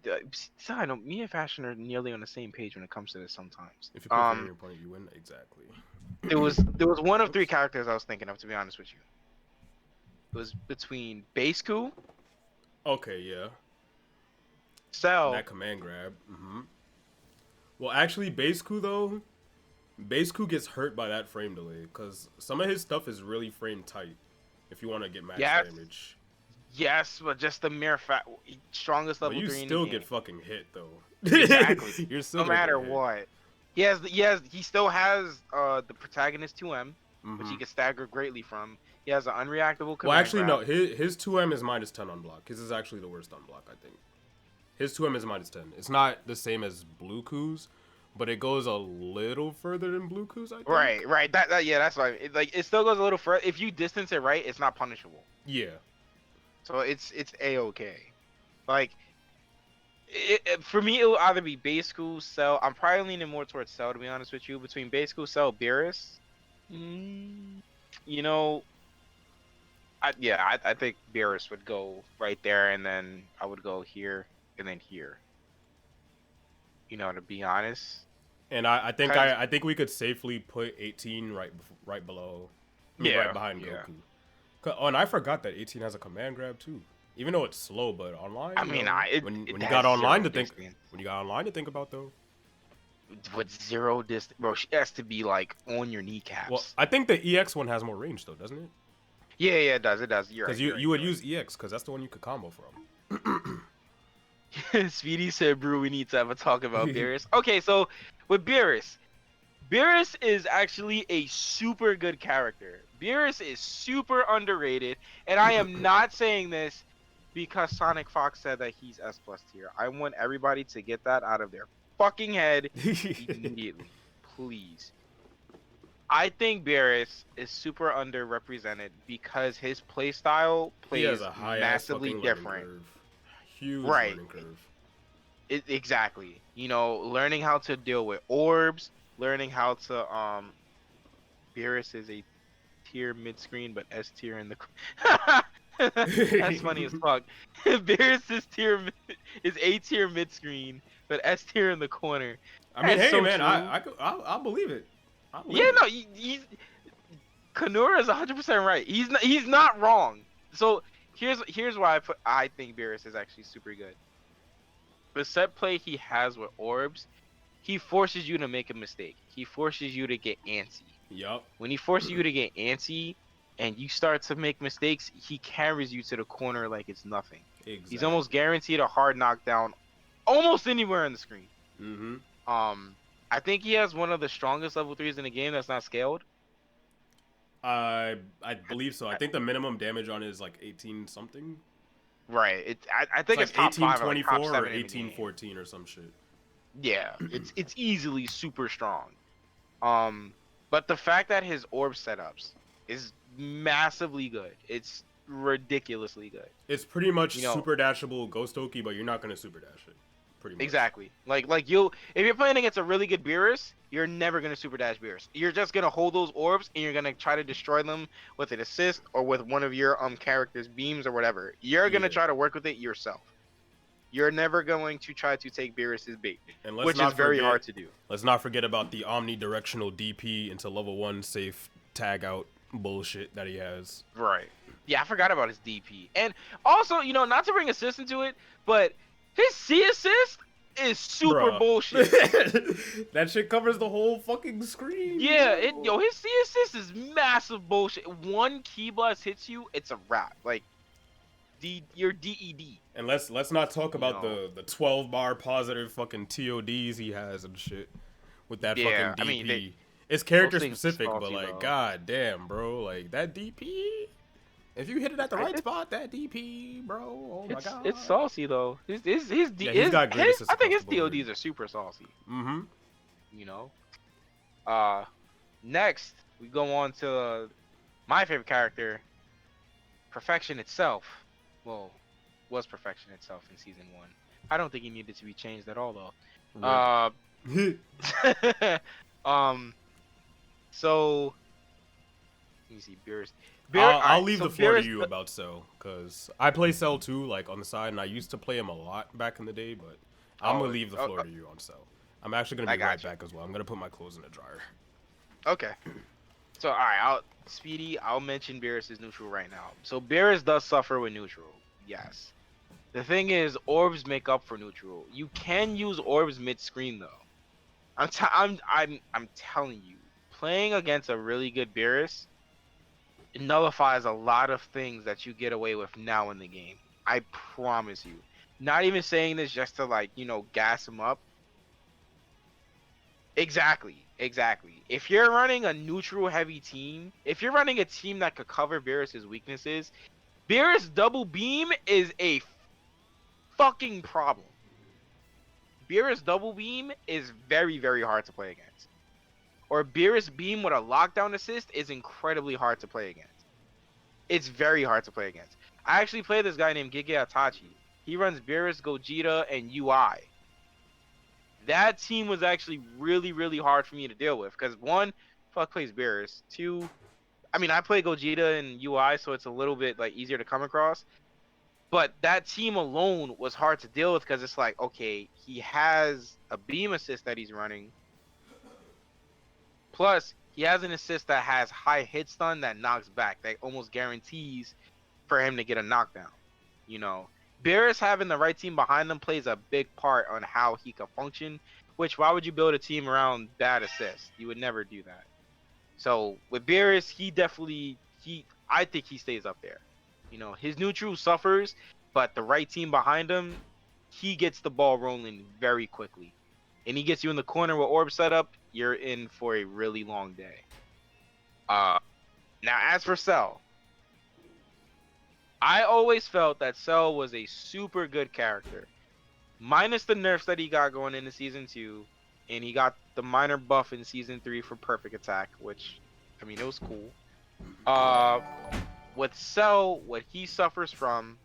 I know me and Fashion are nearly on the same page when it comes to this sometimes. If you put favorite opponent, you win. Exactly. There was one of three Oops. characters I was thinking of, to be honest with you. It was between Baseku, Okay, yeah. Cell. That command grab. Well, actually, Baseku though, Baseku gets hurt by that frame delay because some of his stuff is really frame tight. If you want to get max Yes, damage, yes, but just the mere fact, strongest but level you 3 in the still game. get fucking hit though. Exactly. You're still No gonna get matter hit. what, he still has the protagonist 2M, which he can stagger greatly from. He has an unreactable Well, command actually, no. grab. His 2M is -10 on block. His is actually the worst on block, I think. His 2M is -10. It's not the same as Blue Ku's, but it goes a little further than Blue Ku's, I think. Right, right. That yeah, that's why. It still goes a little further. If you distance it right, it's not punishable. Yeah. So it's a okay. Like for me, it will either be base school, Cell. I'm probably leaning more towards Cell, to be honest with you. Between base school, Cell, Beerus. Mm, you know, I think Beerus would go right there, and then I would go here, and then here. To be honest, And cause I think we could safely put 18 right below. I mean, right yeah, behind yeah. Goku. Oh, and I forgot that 18 has a command grab too. Even though it's slow, but online, I mean, when it you got has online zero to think, distance. when you got online to think about though. With zero distance, bro. She has to be like on your Well, kneecaps. I think the EX one has more range though, doesn't it? Yeah, yeah, it does. It does. You're Because right. you would use EX because that's the one you could combo from. You're right. Speedy said, "Brew, we need to have a talk about Beerus." Okay, so with Beerus, Beerus is actually a super good character. Beerus is super underrated, and I am not saying this because Sonic Fox said that he's S plus tier. I want everybody to get that out of their fucking head immediately, please. I think Beerus is super underrepresented because his playstyle He has plays a high ass massively fucking learning different. curve. Huge Right. learning curve. Exactly. You know, learning how to deal with orbs, learning how to Beerus is a tier mid screen, but S tier in the. That's funny as fuck. Beerus is A tier mid screen, but S tier in the corner. I mean, That's hey, so man, true. I'll believe it. I Yeah, believe it. no, he's Kanura is 100% right. He's not wrong. So here's why I think Beerus is actually super good. The set play he has with orbs, he forces you to make a mistake. He forces you to get antsy. Yup. When he forces you to get antsy and you start to make mistakes, he carries you to the corner like it's nothing. He's almost Exactly. guaranteed a hard knockdown almost anywhere on the screen. Mm-hmm. Um, I think he has one of the strongest level threes in the game that's not scaled. I believe so. I think the minimum damage on it is like 18 something. Right. I It's think like it's top 5 or like top 1824 or 7 in the game. 1814 or some shit. Yeah, it's easily super strong. Um, but the fact that his orb setups is massively good. It's ridiculously good. It's pretty much You know, super dashable Ghost Oki, but you're not gonna super dash it. Pretty much. exactly. Like you if you're playing against a really good Beerus, you're never gonna super dash Beerus. You're just gonna hold those orbs and you're gonna try to destroy them with an assist or with one of your character's beams or whatever. You're gonna Yeah. try to work with it yourself. You're never going to try to take Beerus's bait, And which is very hard to do. let's not forget about the omnidirectional DP into level 1 safe tag out bullshit that he has. Right. Yeah, I forgot about his DP. And also, you know, not to bring assist into it, but his C assist is super Bruh. bullshit. That shit covers the whole fucking screen. Yeah, Bro. his C assist is massive bullshit. One key blast hits you, it's a wrap. Like you're DED. And let's not talk You about know. the 12 bar positive fucking TODs he has and shit with that Yeah, fucking I mean DP. It's those character things are specific, but salty like, though. god damn, bro, like that DP. If you hit it at the right It's spot, that DP, bro. Oh my god. it's saucy though. Yeah, he's got great assists I think across his the board. TODs are super saucy. Mm-hmm. You know. Uh, next we go on to my favorite character, Perfection itself. Well, was Perfection itself in season 1. I don't think he needed to be changed at all though. Rip. Um. So let me see Beerus. All I'll right. leave So the floor to Beerus. you about Cell, cause I play Cell too, like on the side, and I used to play him a lot back in the day. But I'm gonna leave the floor to you on Cell. I'm actually gonna I be right got you. back as well. I'm gonna put my clothes in the dryer. Okay. So all right. I'll mention Beerus's neutral right now. So Beerus does suffer with neutral. Yes. The thing is, orbs make up for neutral. You can use orbs mid-screen though. I'm telling you, playing against a really good Beerus nullifies a lot of things that you get away with now in the game. I promise you. Not even saying this just to like, you know, gas him up. Exactly. If you're running a neutral heavy team, if you're running a team that could cover Beerus's weaknesses, Beerus double beam is a fucking problem. Beerus double beam is very, very hard to play against. Or Beerus beam with a lockdown assist is incredibly hard to play against. It's very hard to play against. I actually play this guy named Gege Atachi. He runs Beerus, Gogeta, and UI. That team was actually really, really hard for me to deal with. Because one, fuck plays Beerus. Two, I mean, I play Gogeta and UI, so it's a little bit like easier to come across. But that team alone was hard to deal with because it's like, okay, he has a beam assist that he's running. Plus, he has an assist that has high hit stun that knocks back, that almost guarantees for him to get a knockdown. You know, Beerus having the right team behind them plays a big part on how he can function. Which, why would you build a team around bad assists? You would never do that. So with Beerus, I think he stays up there. You know, his neutral suffers, but the right team behind him, he gets the ball rolling very quickly. And he gets you in the corner with orb setup, you're in for a really long day. Now as for Cell, I always felt that Cell was a super good character. Minus the nerfs that he got going into season 2, and he got the minor buff in season 3 for perfect attack, which I mean it was cool. With Cell, what he suffers from,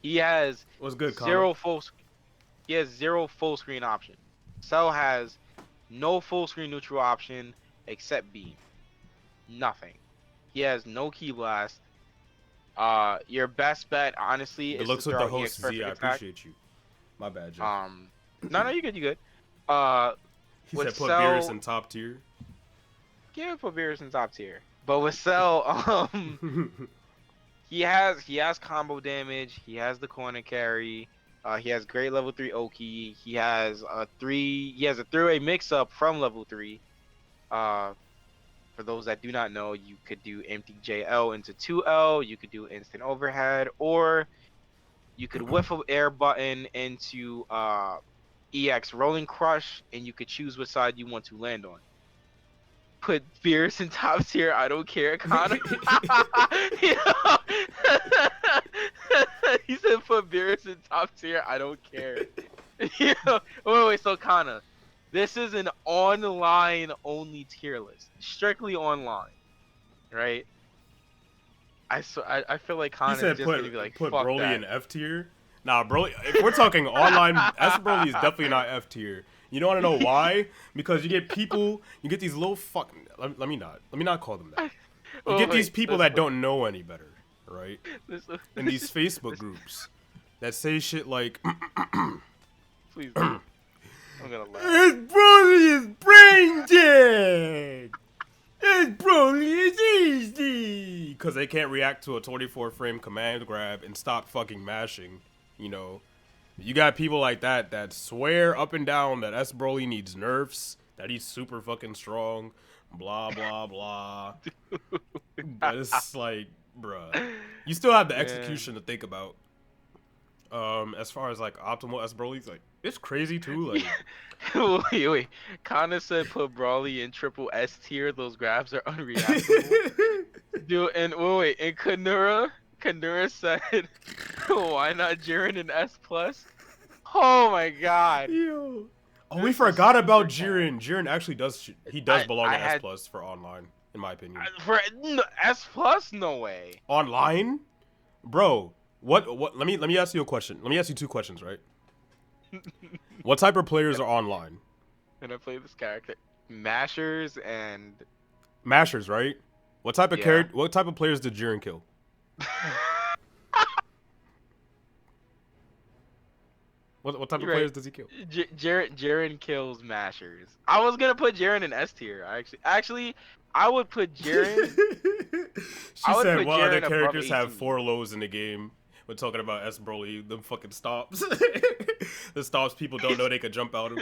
He has What's good, Kana? zero full. He has zero full screen option. Cell has no full screen neutral option except beam. Nothing. He has no key blast. Your best bet, honestly, Good is to looks with throw the out EX host, Z. Perfect I Attack. appreciate you. My bad, Jeff. No, you good, you good. Uh, He with said put Beerus Cell, in top tier. give for Beerus in top tier. But with Cell, he has combo damage. He has the corner carry. He has great level 3 Oki. He has a 3-way mix up from level 3. For those that do not know, you could do empty JL into 2L. You could do instant overhead, or you could whiff of air button into EX rolling crush, and you could choose which side you want to land on. Put Beerus in top tier. I don't care, Connor. You know? He said put Beerus in top tier. I don't care. You know? Wait. So Connor, this is an online only tier list, strictly online, right? I feel like He Connor's said just gonna be like, put fuck Broly that. in F tier. Nah, Broly. If we're talking online, S Broly is definitely not F tier. You don't want to know why? Because you get people, you get these little fucking. Let me not call them that. You get these people that don't know any better, right? In these Facebook groups that say shit like, Please don't. I'm gonna laugh. "This Broly is brain dead. This Broly is easy," because they can't react to a 24 frame command grab and stop fucking mashing. You know, you got people like that that swear up and down that S Broly needs nerfs, that he's super fucking strong, blah blah blah. But it's like, bruh, you still have the execution to think about. As far as like optimal S Broly's, like it's crazy too. Like, Wait. Connor said put Brawly in triple S tier. Those grabs are unreactable. Dude, and wait. And Kanura said, why not Jiren in S plus? Oh my god. yo. Oh, we This is forgot about super Jiren. Jiren actually does belong I in S had plus for online, in my opinion. for S plus, no way. Online, bro. What? Let me ask you a question. Let me ask you two questions, right? What type of players are online? And I play this character, Mashers and Mashers, right? What type of yeah. What type of players did Jiren kill? What type of You're right. players does he kill? Jiren kills Mashers. I was gonna put Jiren in S tier. Actually, I would put Jiren. She said, "What other Jiren above characters have 18. 4 lows in the game?" We're talking about S Broly, them fucking stops. The stops people don't know they could jump out of.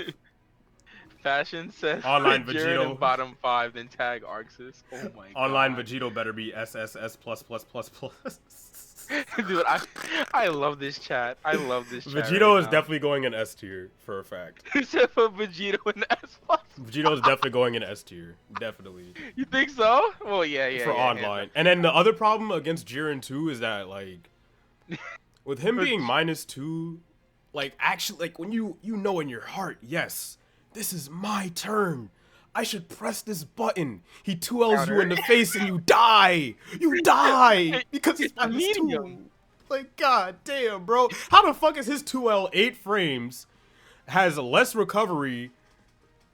Fashion says Online put Jiren in Vegito. bottom 5, then tag Arxis. Oh my Online god. Vegito better be SSS plus plus plus plus. Dude, I love this chat. I love this chat. Vegito right is now. definitely going in S tier for a fact. Who said put Vegito in S plus? Vegito is definitely going in S tier, definitely You think so? Well, yeah. for online. And then the other problem against Jiren too is that like, with him being -2, like actually like when you know in your heart, yes, this is my turn. I should press this button. He 2Ls you in the face and you die. You die because he's It's -2. medium. Like, god damn, bro. How the fuck is his 2L 8 frames has less recovery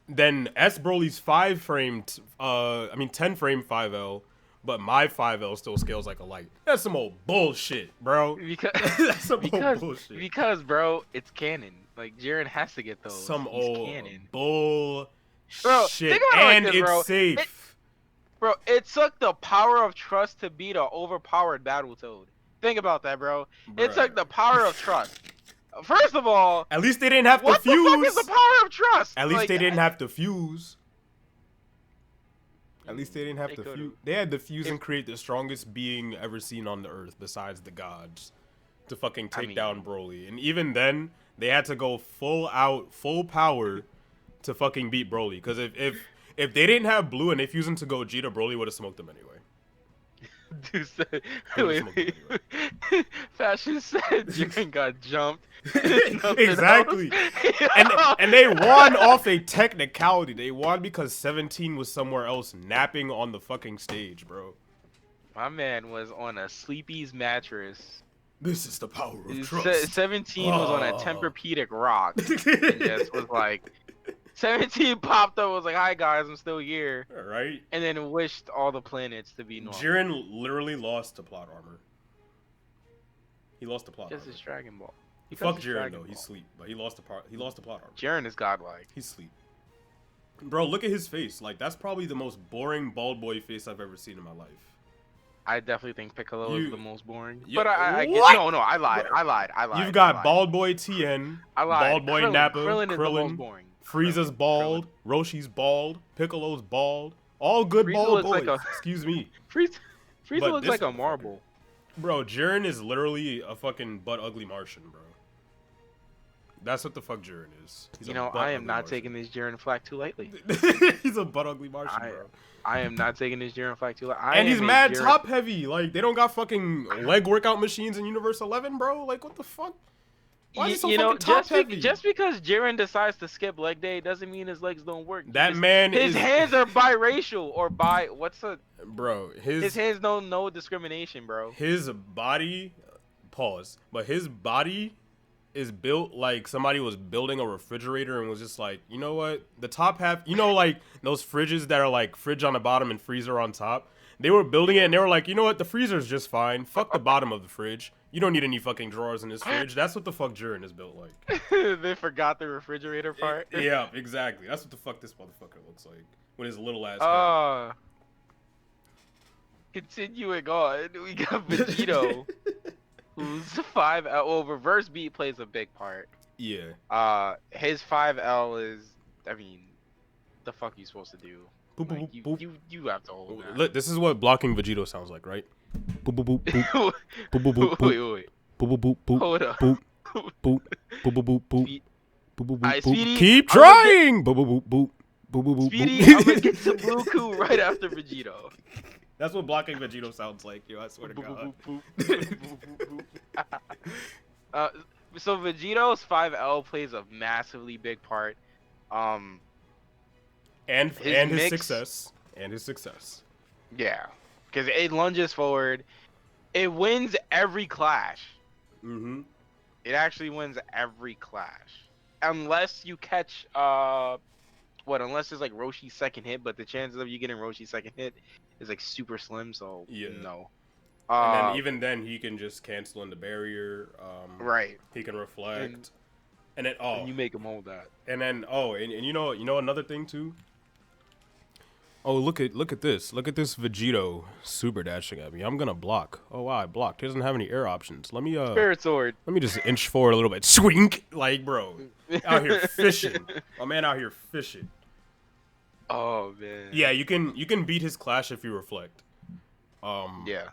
than S Broly's 5 frame, 10 frame 5L, but my 5L still scales like a light. That's some old bullshit, bro. That's some old bullshit. Because, bro, it's canon. Like, Jiren has to get those. Some He's old canon. bullshit. Bro, think about it like And this, it's bro. safe. Bro, it took the power of trust to beat an overpowered Battletoad. Think about that, bro. It Bruh. took the power of trust. First of all, At least they didn't have to what the fuse. fuck is the power of trust? At least Like, they didn't have to fuse. At least they didn't have They to could've. fuse. They had to fuse and create the strongest being ever seen on the earth besides the gods to fucking take down Broly. And even then, they had to go full power to fucking beat Broly. Because if they didn't have blue and they fused into Gogeta, Broly would have smoked them anyway. Dude said, wait. Fashion said Jiren got jumped. Exactly. And they won off a technicality. They won because 17 was somewhere else napping on the fucking stage, bro. My man was on a Sleepy's mattress This is the power of trust. 17 was on a Tempur-Pedic rock. And just was like, 17 popped up, was like, hi guys, I'm still here. Right? And then wished all the planets to be normal. Jiren literally lost to plot armor. He lost to plot armor. Just his Dragon Ball. Fuck Jiren though, he's sleep. But he lost to plot armor. Jiren is godlike. He's sleep. Bro, look at his face. Like, that's probably the most boring bald boy face I've ever seen in my life. I definitely think Piccolo is the most boring. Yeah, but I no, I lied. You've got Bald Boy Tien, Bald Boy Nappa, Krillin is the most boring. Frieza's bald, Roshi's bald, Piccolo's bald. All good Frieza bald boys. like Excuse me. Frieza looks like a marble. Bro, Jiren is literally a fucking butt ugly Martian, bro. That's what the fuck Jiren is. I am not taking this Jiren flack too lightly. He's a butt ugly Martian, bro. I am not taking this Jiren flack too lightly. And he's mad top heavy. Like, they don't got fucking leg workout machines in Universe 11, bro. Like, what the fuck? Why is he so fucking top heavy? Just because Jiren decides to skip leg day doesn't mean his legs don't work. His hands are biracial or bro, his hands know no discrimination, bro. His body, but his body is built like somebody was building a refrigerator and was just like, you know what? The top half, like those fridges that are like fridge on the bottom and freezer on top. They were building it and they were like, you know what? The freezer's just fine. Fuck the bottom of the fridge. You don't need any fucking drawers in this fridge. That's what the fuck Jiren is built like. They forgot the refrigerator part. Yeah, exactly. That's what the fuck this motherfucker looks like with his little ass head. Continuing on, we got Vegito, who's 5L. Well, reverse beat plays a big part. Yeah. His 5L is, the fuck you supposed to do? Boop, like, boop, boop. You have to hold that. Look, this is what blocking Vegito sounds like, right? Boop boop boop boop. Boop boop boop boop. Wait. Boop boop boop boop. Hold up. Boop boop boop boop boop boop. Boop boop boop Speedy, boop. Keep trying. Boop boop boop boop. Boop boop boop. Speedy, I'm gonna get to Bluku right after Vegito. That's what blocking Vegito sounds like, yo. I swear to God. So Vegito's 5L plays a massively big part. And his success. Yeah, because it lunges forward. It wins every clash. Mm-hmm. It actually wins every clash, unless you catch unless it's like Roshi's second hit, but the chances of you getting Roshi's second hit is like super slim. So yeah, no. And then even then he can just cancel in the barrier. Right. He can reflect. And then and you make him hold that. And then and you know another thing too. Oh, look at this. Look at this Vegito super dashing at me. I'm gonna block. Oh wow, I blocked. He doesn't have any air options. Let me Spirit Sword. Let me just inch forward a little bit. Swink! Like, bro. Out here fishing. My man out here fishing. Oh man. Yeah, you can beat his clash if you reflect. Yeah.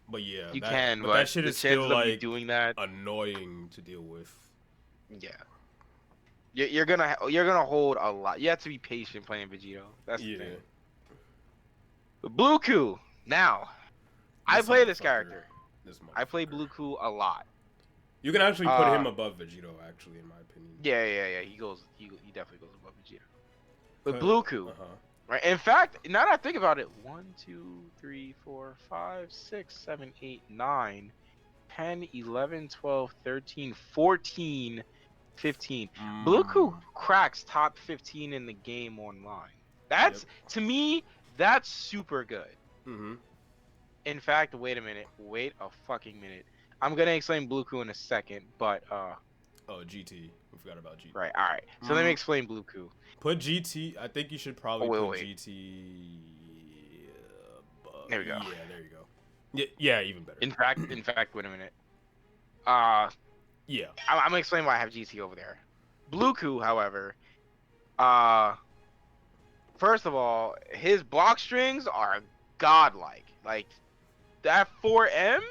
But yeah, you can, but that shit is still like doing that annoying to deal with. Yeah. You're gonna hold a lot. You have to be patient playing Vegito. That's the thing. But Bluku, now, I play this character. I play Bluku a lot. You can actually put him above Vegito, actually, in my opinion. Yeah. He definitely goes above Vegito. But Bluku, right? In fact, now that I think about it, 1, 2, 3, 4, 5, 6, 7, 8, 9, 10, 11, 12, 13, 14. 15. Bluku cracks top 15 in the game online. That's to me, that's super good. In fact, wait a fucking minute. I'm gonna explain Bluku in a second, but oh, GT. We forgot about GT. Right. All right. So let me explain Bluku. Put GT. I think you should probably put GT. There we go. Yeah, there you go. Yeah, even better. In fact, wait a minute. Yeah. I'm gonna explain why I have GT over there. Bluku, however, first of all, his block strings are godlike. Like that 4M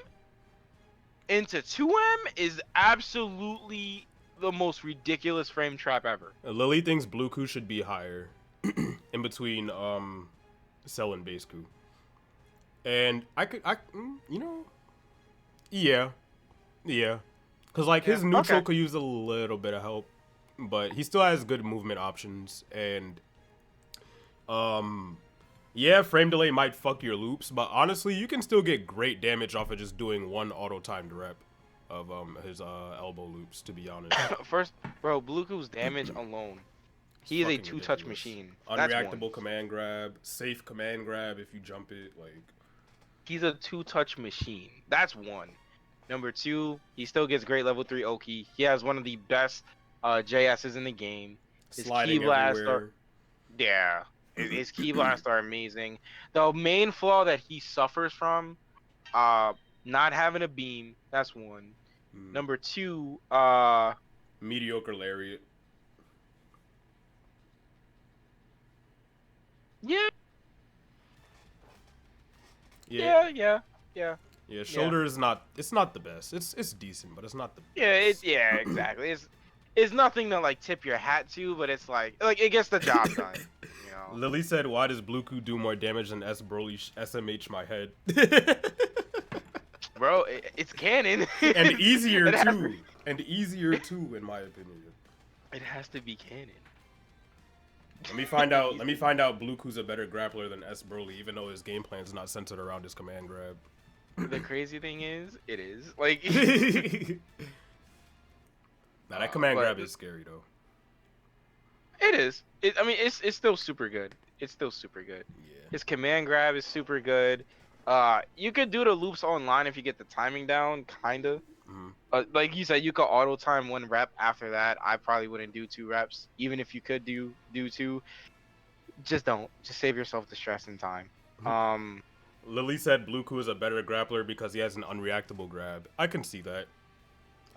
into 2M is absolutely the most ridiculous frame trap ever. Lily thinks Bluku should be higher, in between Cell and Base Ku. And yeah. Cause like his neutral could use a little bit of help, but he still has good movement options. And yeah, frame delay might fuck your loops, but honestly, you can still get great damage off of just doing one auto timed rep. of his elbow loops, to be honest. First, bro, Bluku's damage alone. It's He is a fucking two-touch ridiculous. machine. That's one. Unreactable command grab, safe command grab if you jump it, like He's a two-touch machine. That's one. Number two, he still gets great level 3 Oki. He has one of the best JSs in the game. His sliding key blasts are everywhere. yeah. His key blasts are amazing. The main flaw that he suffers from, not having a beam. That's one. Number two, Mediocre lariat. yeah, Yeah. yeah. Yeah, shoulder is not. It's not the best. It's decent, but it's not the. Best. Yeah, exactly. It's nothing to like tip your hat to, but it's like it gets the job done. You know. Lily said, "Why does Bluku do more damage than S Broly SMH my head?" Bro, it's canon. And easier too. And easier too, in my opinion. It has to be canon. Let me find out. Let me find out. Bluku's a better grappler than S Broly, even though his game plan is not centered around his command grab. The crazy thing is, it is like. Now that command grab is scary though. It is. I mean, it's still super good. It's still super good. Yeah. His command grab is super good. You could do the loops online if you get the timing down, kinda. Like you said, you could auto time 1 rep. After that, I probably wouldn't do 2 reps, even if you could do 2. Just don't. Just save yourself the stress and time. Lily said Bluku is a better grappler because he has an unreactable grab. I can see that.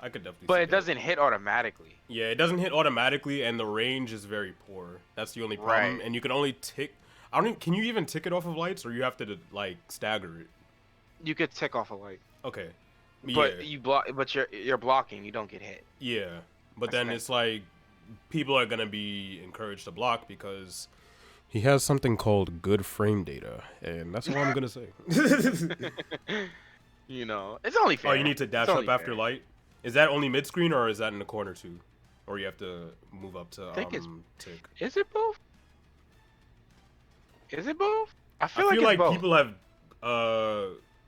I could definitely. But it doesn't hit automatically. Yeah, it doesn't hit automatically, and the range is very poor. That's the only problem. Right. And you can only tick. I don't. Even, can you even tick it off of lights, or you have to like stagger it? You could tick off a light. Okay. But yeah. you block. But you're blocking. You don't get hit. Yeah, but then it's like people are gonna be encouraged to block because he has something called good frame data, and that's what I'm gonna say. You know, it's only fair. Oh, you need to dash up after light. Is that only mid screen or is that in the corner too, or you have to move up to tick? Is it both? Is it both? I feel like both. people have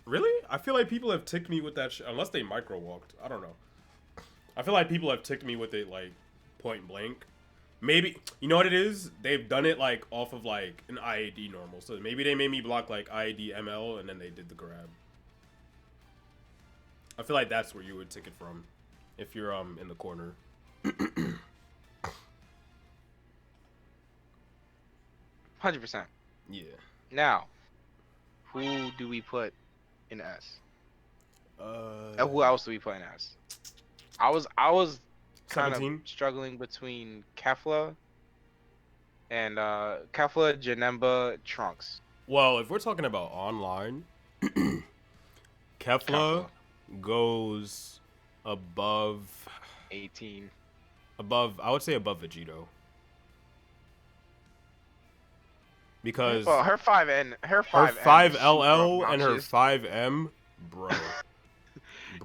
really? I feel like people have ticked me with that unless they micro walked. I don't know. I feel like people have ticked me with it like point blank. Maybe you know what it is? They've done it like off of like an IAD normal. So maybe they made me block like IAD ML and then they did the grab. I feel like that's where you would tick it from if you're in the corner. 100%. Yeah. Now, who do we put in S? Who else do we put in S? I was kind 17? of struggling between Kefla and Kefla, Janemba, Trunks. Well, if we're talking about online, Kefla goes above 18. I would say above Vegito. Because her 5N, her 5LL and her 5M, bro.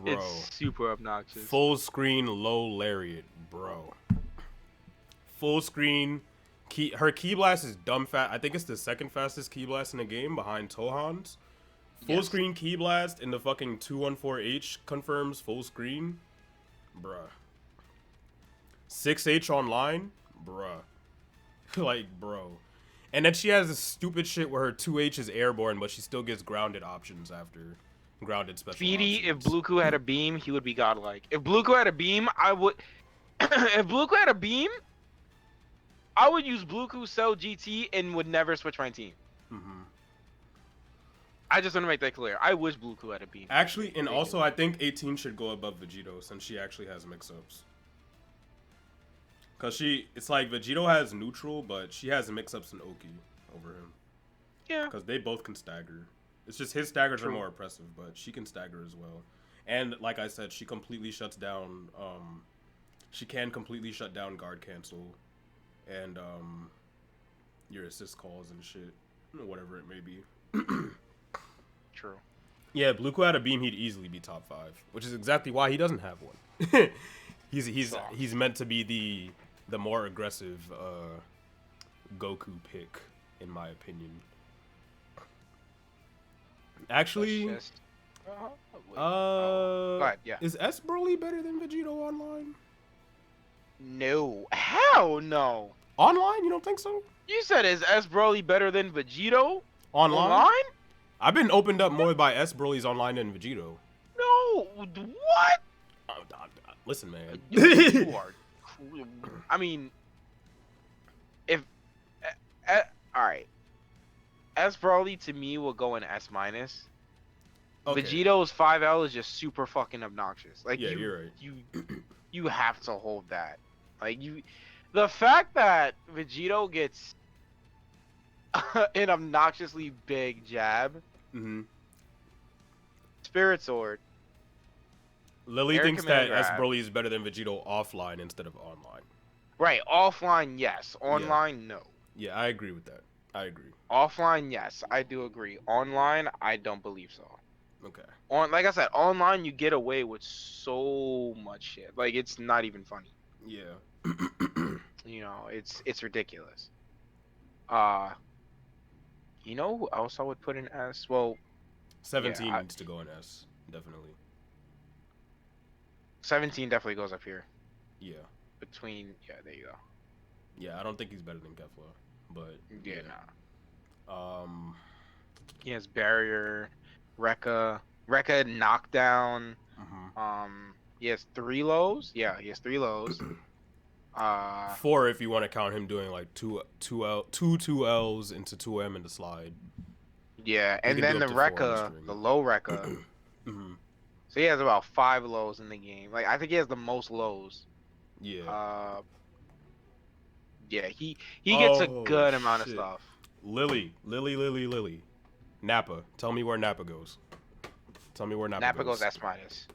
It's super obnoxious. Full screen low lariat, bro. Full screen her key blast is dumb fast. I think it's the second fastest key blast in the game behind Tohan's. Full screen key blast in the fucking 214H confirms full screen. Bruh. 6H online? Bruh. Like, bro. And then she has this stupid shit where her 2H is airborne, but she still gets grounded options after. Grounded special Speedy, options. if Bluku had a beam, he would be godlike. If Bluku had a beam, I would... if Bluku had a beam, I would use Bluku, Cell, GT, and would never switch my team. Mm-hmm. I just want to make that clear. I wish Bluku had a beam. Actually, and also, I think 18 should go above Vegito since she actually has mix-ups. Because it's like Vegito has neutral, but she has mix-ups in Oki over him. Yeah. Because they both can stagger. It's just his staggers are more oppressive, but she can stagger as well. And like I said, she completely shuts down, she can completely shut down guard cancel and your assist calls and shit. Whatever it may be. True. Yeah, Bluku had a beam, he'd easily be top 5, which is exactly why he doesn't have one. He's meant to be the more aggressive Goku pick, in my opinion. Actually, Wait. Go ahead. Yeah. Is S Broly better than Vegito online? No. Hell no. Online? You don't think so? You said is S Broly better than Vegito? Online? Online? I've been opened up more by S Broly's online than Vegito. No. What? Listen, man. You are. I mean, if all right, S Broly to me will go in S minus. Okay. Vegito's 5L is just super fucking obnoxious. Like Yeah, you're right. You have to hold that. Like the fact that Vegito gets an obnoxiously big jab, Spirit Sword. Lily Air thinks command that S grab. Broly is better than Vegito offline instead of online. Right, offline yes, online no. Yeah, I agree with that. I agree. Offline yes, I do agree. Online I don't believe so. Okay. Like I said, online you get away with so much shit. Like it's not even funny. Yeah. You know, it's ridiculous. You know who else I would put in S? Well, 17 needs to go in S, definitely. 17 definitely goes up here. Yeah. There you go. Yeah, I don't think he's better than Kefla, but yeah. Nah. Um, He has barrier, Rekka knockdown. He has 3 lows. Yeah, he has 3 lows. 4 if you want to count him doing like two 2Ls into 2M in the slide. Yeah, and then the Rekka, the low Rekka. So he has about 5 lows in the game. Like I think he has the most lows. Yeah. Yeah, he gets a good amount of stuff. Lily. Nappa. Tell me where Nappa goes. Tell me where Nappa goes. Nappa goes S minus.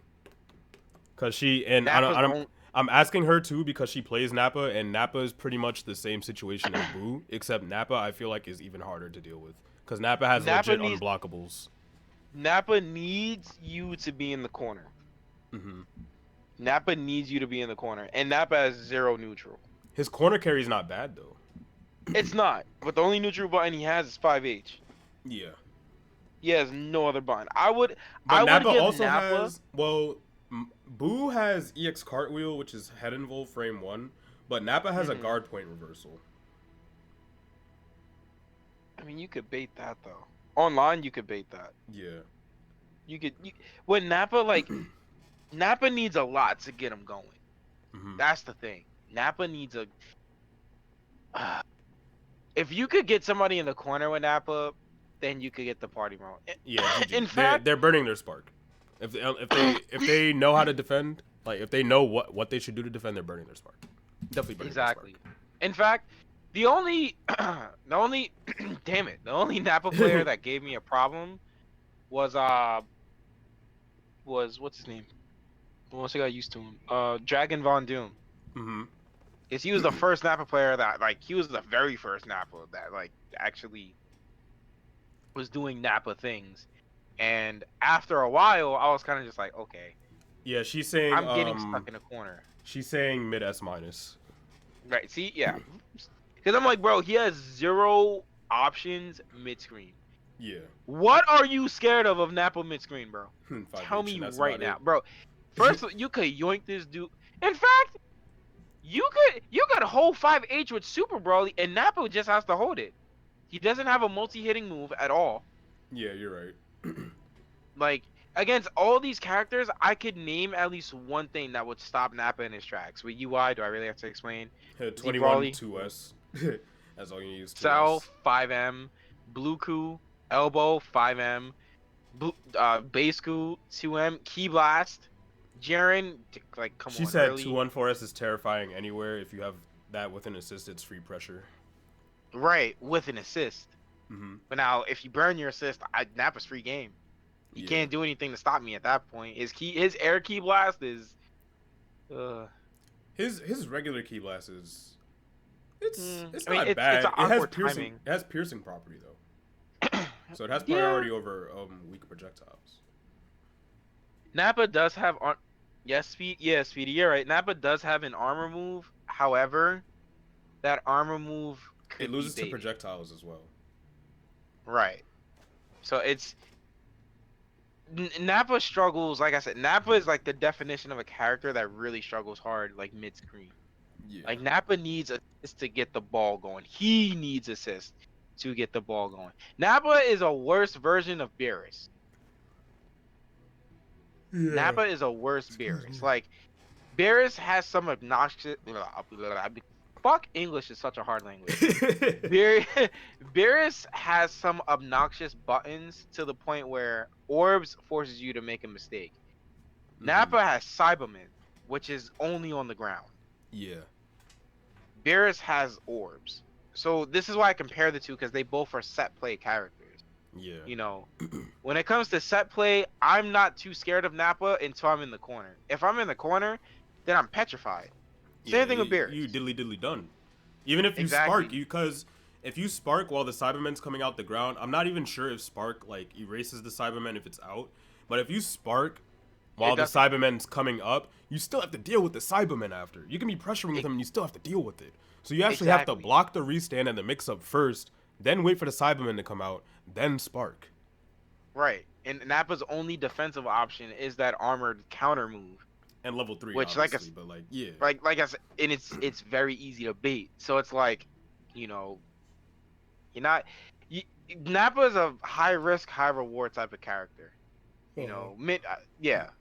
Cause she and I'm asking her too because she plays Nappa and Nappa is pretty much the same situation as Buu, except Nappa I feel like is even harder to deal with. Cause Nappa has legit unblockables. Nappa needs you to be in the corner. Nappa needs you to be in the corner, and Nappa has 0 neutral. His corner carry is not bad though. It's not, but the only neutral button he has is 5H. Yeah. He has no other button. But Nappa also has Buu has EX cartwheel, which is head invul frame 1, but Nappa has a guard point reversal. I mean, you could bait that though. Online, you could bait that. Yeah. When Nappa Nappa needs a lot to get him going. That's the thing. Nappa needs a. If you could get somebody in the corner with Nappa, then you could get the party mode. Yeah. In fact, they're burning their spark. If they know how to defend, like if they know what they should do to defend, they're burning their spark. Definitely burning their spark. In fact, the only Nappa player that gave me a problem was what's his name? Once I got used to him, Dragon Von Doom. Because he was the first Nappa player that he was the very first Nappa that actually was doing Nappa things. And after a while, I was kind of just like, okay. Yeah, she's saying I'm getting stuck in a corner. She's saying mid S minus. Right. See, yeah. Because I'm like, bro, he has 0 options mid screen. Yeah. What are you scared of Nappa mid screen, bro? Tell me right now, bro. First, you could yoink this dude. In fact, you could hold 5H with Super Broly, and Nappa just has to hold it. He doesn't have a multi-hitting move at all. Yeah, you're right. Like, against all these characters, I could name at least one thing that would stop Nappa in his tracks. With UI, do I really have to explain? 21 2S. That's all you need. Cell 5M, Blueku, Elbow 5M, Baseku 2M, Key Blast, Jaren. Like, come on. She said 214S is terrifying anywhere. If you have that with an assist, it's free pressure. Right, with an assist. But now, if you burn your assist, Nappa's free game. He can't do anything to stop me at that point. His air key blast is. His regular key blast is. It's I mean, not bad. It has piercing. Timing. It has piercing property though, so it has priority over weak projectiles. Nappa does have speed. Yeah, Speedy. You're right. Nappa does have an armor move. However, that armor move it loses to projectiles as well. Right. So Nappa struggles. Like I said, Nappa is like the definition of a character that really struggles hard, like mid screen. Yeah. Like Nappa needs assists to get the ball going. He needs assists to get the ball going. Nappa is a worse version of Beerus. Yeah. Nappa is a worse Excuse me. Beerus. Like Beerus has some obnoxious. Fuck, English is such a hard language. Beerus has some obnoxious buttons to the point where orbs forces you to make a mistake. Nappa has Cyberman, which is only on the ground. Yeah. Beerus has orbs. So this is why I compare the two, because they both are set play characters. Yeah. You know, when it comes to set play, I'm not too scared of Nappa until I'm in the corner. If I'm in the corner, then I'm petrified. Same thing with Beerus. You diddly done. Even if you Exactly. spark, because if you spark while the Cyberman's coming out the ground, I'm not even sure if spark like erases the Cyberman if it's out. But if you spark while the Cyberman's coming up, you still have to deal with the Cyberman after. You can be pressuring with him and you still have to deal with it. So you actually have to block the restand and the mix-up first, then wait for the Cyberman to come out, then spark. Right. And Nappa's only defensive option is that armored counter move. And level 3, which, obviously, but like, yeah. Like I said, and it's very easy to bait. So it's like, you know, Nappa is a high risk, high reward type of character. You know,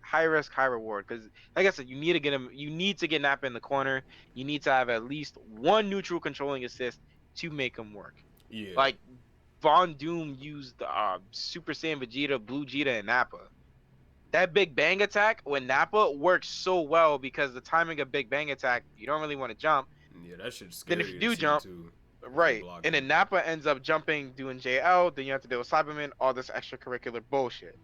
high risk, high reward. Because, like I said, you need to get him. You need to get Nappa in the corner. You need to have at least one neutral controlling assist to make him work. Yeah. Like Von Doom used Super Saiyan Vegeta, Blue Vegeta, and Nappa. That Big Bang attack when Nappa works so well because the timing of Big Bang attack, you don't really want to jump. Yeah, that shit's scary. Then if you do jump, too, right, and then Nappa ends up jumping, doing JL, then you have to deal with Cyberman, all this extracurricular bullshit.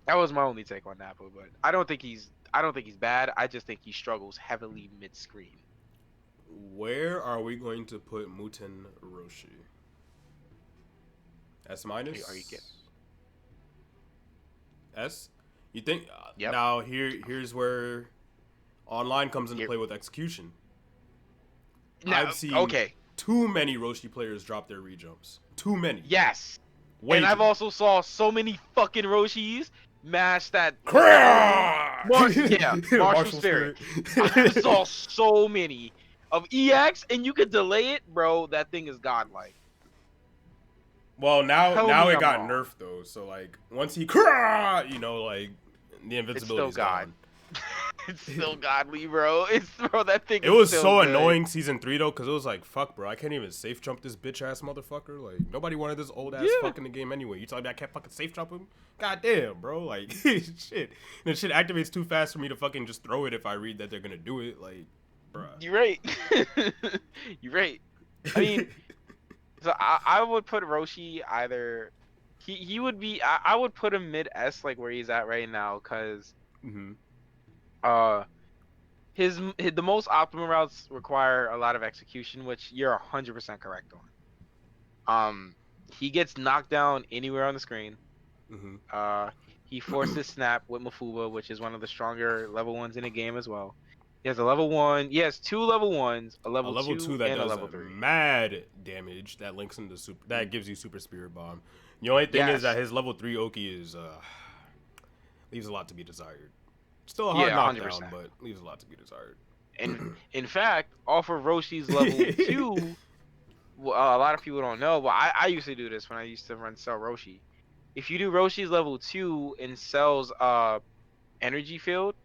That was my only take on Nappa, but I don't think he's bad. I just think he struggles heavily mid-screen. Where are we going to put Muten Roshi? S minus? Are you kidding? S? You think? Yep. Now here's where online comes into play with execution. Now, I've seen too many Roshi players drop their rejumps. Too many. Yes. And I've also saw so many fucking Roshis mash that. Martial Spirit. I saw so many of EX, and you could delay it, bro. That thing is godlike. Well, now it got nerfed though, so like once he, you know, like the invincibility is gone. It's still godly, bro. That thing. It was so annoying season 3 though, because it was like, fuck, bro, I can't even safe jump this bitch ass motherfucker. Like nobody wanted this old ass fuck in the game anyway. You telling me I can't fucking safe jump him? God damn, bro. Like shit. And shit activates too fast for me to fucking just throw it if I read that they're gonna do it. Like, bruh. You're right. You're right. I mean. So I would put Roshi either he would be I would put him mid S like where he's at right now because the most optimal routes require a lot of execution, which you're 100% correct on. He gets knocked down anywhere on the screen. He forces snap with Mafuba, which is one of the stronger level 1s in the game as well. He has a level 1. He has 2 level 1s, a level 2 that and does a level 3. Mad damage that links into super. That gives you Super Spirit Bomb. The only thing is that his level 3 Oki is leaves a lot to be desired. Still a hard knockdown, 100%. But leaves a lot to be desired. And in fact, off of Roshi's level 2, a lot of people don't know, but I used to do this when I used to sell Roshi. If you do Roshi's level 2 and sells Energy Field,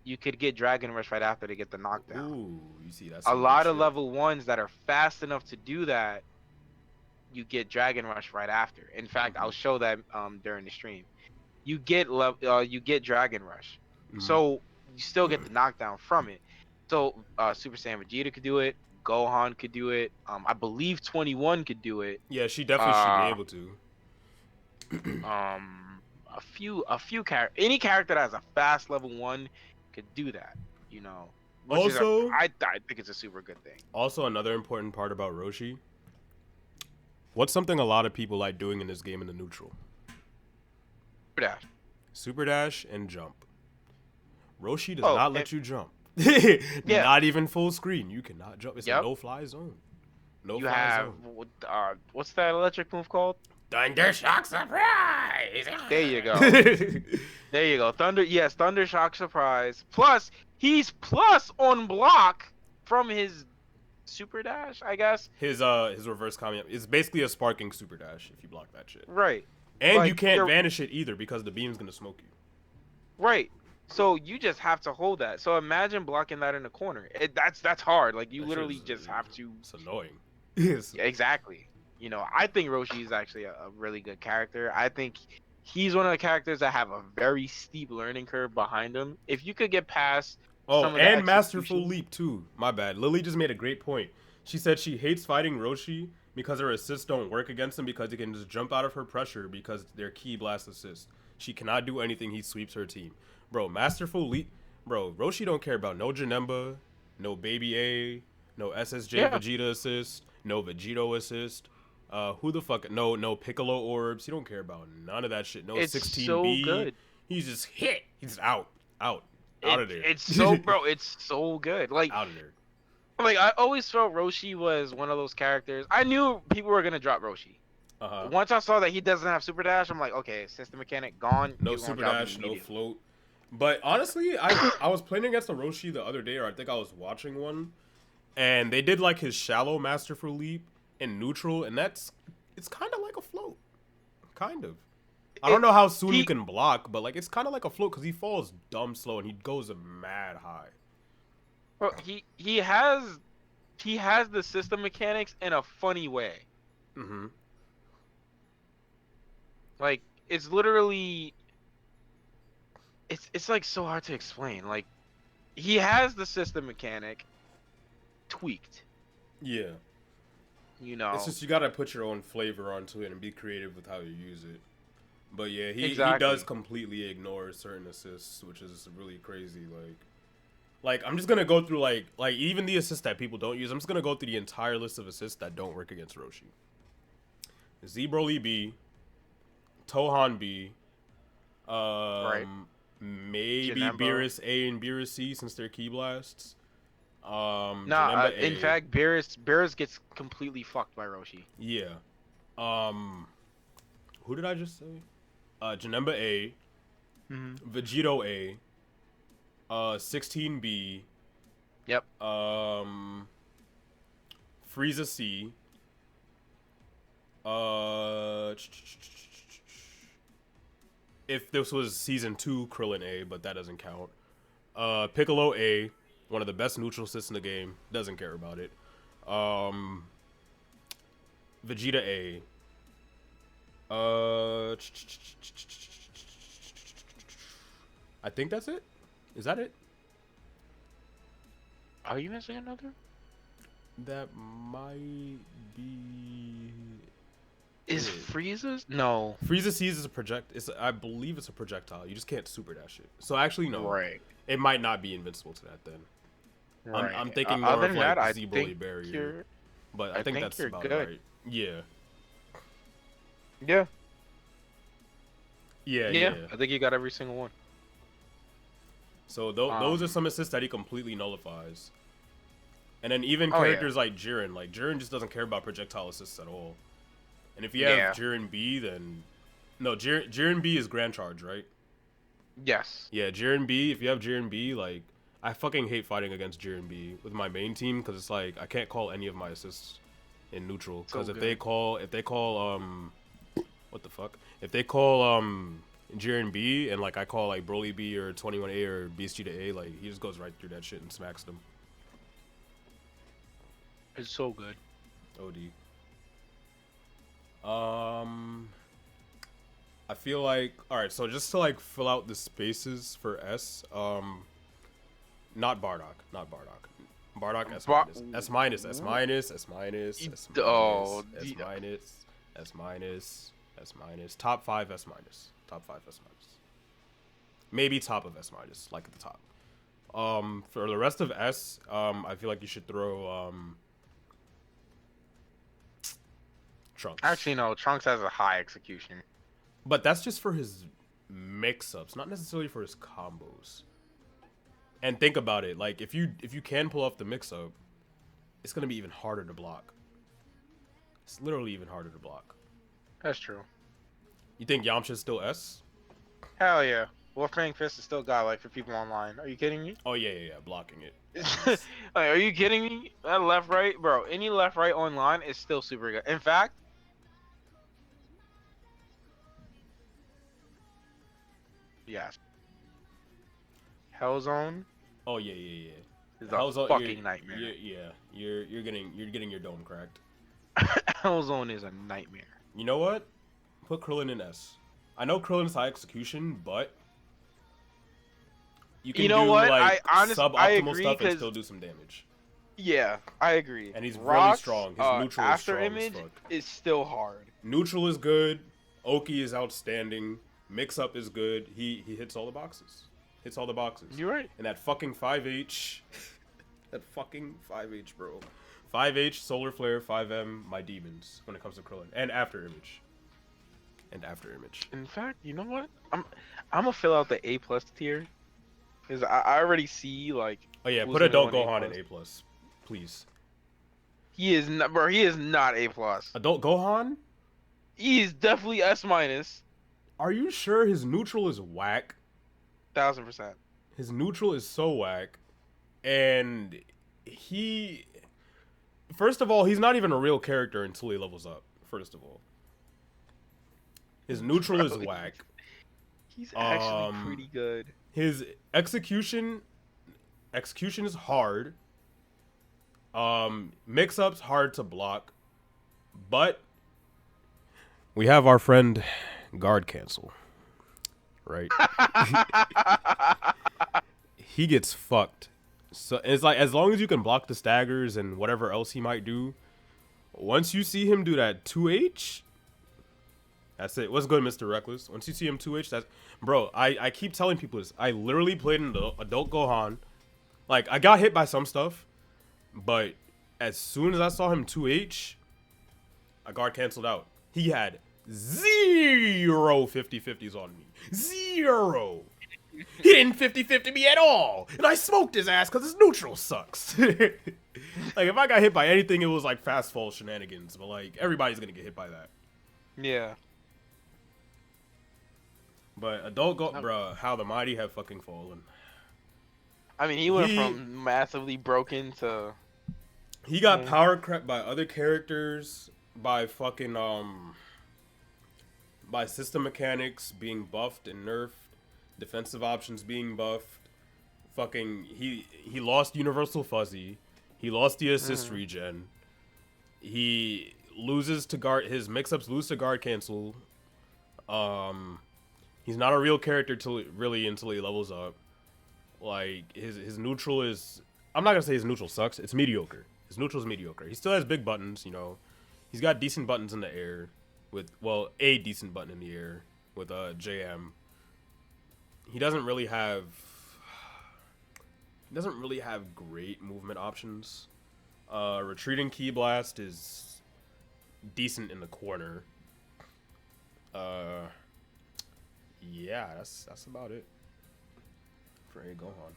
you could get Dragon Rush right after to get the knockdown. Ooh, you see, that's a lot of level 1s that are fast enough to do that. You get Dragon Rush right after. In fact, I'll show that during the stream. You get Dragon Rush, so you still get the knockdown from it. So Super Saiyan Vegeta could do it. Gohan could do it. I believe 21 could do it. Yeah, she definitely should be able to. Any character that has a fast level 1 could do that, you know. Also, I think it's a super good thing. Also, another important part about Roshi. What's something a lot of people like doing in this game in the neutral? Super dash and jump. Roshi does not let you jump. Not even full screen. You cannot jump. It's a no-fly zone. No-fly zone. What's that electric move called? Thunder Shock Surprise. There you go. There you go. Thunder Shock Surprise. Plus, he's plus on block from his super dash, I guess. His reverse coming up. It's basically a sparking super dash if you block that shit. Right. And like, you can't vanish it either because the beam's gonna smoke you. Right. So you just have to hold that. So imagine blocking that in the corner. That's hard. Like you literally just have to. It's annoying. Yes. Yeah, exactly. You know, I think Roshi is actually a really good character. I think he's one of the characters that have a very steep learning curve behind him. If you could get past. Oh, and Masterful Leap too. My bad. Lily just made a great point. She said she hates fighting Roshi because her assists don't work against him because he can just jump out of her pressure because they're Ki Blast assists. She cannot do anything. He sweeps her team. Bro, Masterful Leap. Bro, Roshi don't care about no Janemba, no Baby A, no SSJ Vegeta assist, no Vegito assist. Who the fuck? No Piccolo orbs. He don't care about none of that shit. No 16B. So good. He's just hit. He's out of there. It's so, bro. It's so good. Like out of there. Like I always felt Roshi was one of those characters. I knew people were gonna drop Roshi. Once I saw that he doesn't have super dash, I'm like, okay, system mechanic gone. No super dash, no float. But honestly, I was playing against a Roshi the other day, or I think I was watching one, and they did like his shallow Masterful Leap in neutral, and it's kind of like a float, kind of. I don't know how soon you can block, but like it's kind of like a float because he falls dumb slow and he goes mad high. Bro, he has the system mechanics in a funny way. Like it's literally, it's like so hard to explain. Like he has the system mechanic tweaked. Yeah. You know. It's just you gotta put your own flavor onto it and be creative with how you use it. But yeah, he does completely ignore certain assists, which is really crazy. Like I'm just gonna go through like even the assists that people don't use. I'm just gonna go through the entire list of assists that don't work against Roshi. Z-Broly B, Tohan B, maybe Janemba. Beerus A and Beerus C since they're Ki Blasts. In fact, Beerus gets completely fucked by Roshi. Yeah. Who did I just say? Janemba A, Vegito A, 16B. Yep. Frieza C. If this was season 2, Krillin A, but that doesn't count. Piccolo A, one of the best neutral assists in the game, doesn't care about it. Vegeta A. I think that's it. Is that it? Are you missing another? That might be. Is Frieza's? No. Frieza C's is a I believe it's a projectile. You just can't super dash it. So actually, no. Right. It might not be invincible to that then. Right. I'm thinking more of like Z-Broly barrier. But I think that's about good. Right. Yeah. Yeah. Yeah. I think you got every single one. So those are some assists that he completely nullifies. And then even characters like Jiren. Like, Jiren just doesn't care about projectile assists at all. And if you have Jiren B, then... No, Jiren B is Grand Charge, right? Yes. Yeah, Jiren B, if you have Jiren B, like... I fucking hate fighting against Jiren B with my main team, because it's like, I can't call any of my assists in neutral. Because if they call... What the fuck? If they call, Jiren B, and, like, I call, like, Broly B or 21A or Beast Vegeta A, like, he just goes right through that shit and smacks them. It's so good. OD. I feel like, alright, so just to, like, fill out the spaces for S, not Bardock. Bardock, S minus, S minus, S minus, S minus, S minus, S minus, S minus, top 5 S minus, top 5 S minus. Maybe top of S minus, like at the top. For the rest of S, I feel like you should throw, Trunks. Actually, no, Trunks has a high execution. But that's just for his mix-ups, not necessarily for his combos. And think about it, like, if you can pull off the mix-up, it's going to be even harder to block. It's literally even harder to block. That's true. You think Yamcha's still S? Hell yeah. Wolfgang Fist is still godlike for people online. Are you kidding me? Oh yeah, blocking it. Like, are you kidding me? That left right, bro. Any left right online is still super good. In fact, yes. Hellzone Oh yeah. is a Hell's fucking nightmare. You're getting your dome cracked. Hellzone is a nightmare. You know what? Put Krillin in S. I know Krillin's high execution, but you can know do what? like I suboptimal agree stuff and because still do some damage. yeah, I agree. And he's really Rock's, strong. His neutral is after strong image as fuck. is still hard. Neutral is good. Oki is outstanding. Mix up is good. He hits all the boxes. Hits all the boxes. You're right. And that fucking 5H. That fucking 5H, bro. 5H, Solar Flare, 5M, my demons when it comes to Krillin. And after image. In fact, you know what? I'm gonna fill out the A+ tier. Because I already see like. Oh yeah, who's put gonna Adult go in Gohan in A+. Please. He is not, bro. He is not A+. Adult Gohan? He is definitely S-. Are you sure his neutral is whack? 1000%. His neutral is so whack. And he... First of all, he's not even a real character until he levels up. First of all. His neutral is whack. He's actually pretty good. His execution is hard. Mix-ups hard to block. But we have our friend Guard Cancel. Right? He gets fucked. So it's like as long as you can block the staggers and whatever else he might do, once you see him do that 2H, that's it. What's good, Mr. Reckless? Once you see him 2H, that's... Bro, I keep telling people this. I literally played in the Adult Gohan. Like, I got hit by some stuff, but as soon as I saw him 2H, I guard canceled out. He had 0 50-50s on me. 0! He didn't 50-50 me at all! And I smoked his ass because his neutral sucks. Like, if I got hit by anything, it was like fast fall shenanigans. But, like, everybody's gonna get hit by that. Yeah. But bruh, how the mighty have fucking fallen. I mean, he went from massively broken to... He got power crept by other characters, by fucking, by system mechanics being buffed and nerfed, defensive options being buffed. Fucking, he lost Universal Fuzzy. He lost the assist regen. He loses to guard, his mix-ups lose to guard cancel. He's not a real character until he levels up. Like, his neutral is... I'm not gonna say his neutral sucks. It's mediocre. His neutral is mediocre. He still has big buttons, you know. He's got decent buttons in the air. With, well, a decent button in the air. With JM. He doesn't really have... He doesn't really have great movement options. Retreating Ki Blast is decent in the corner. Yeah, that's about it for A Gohan.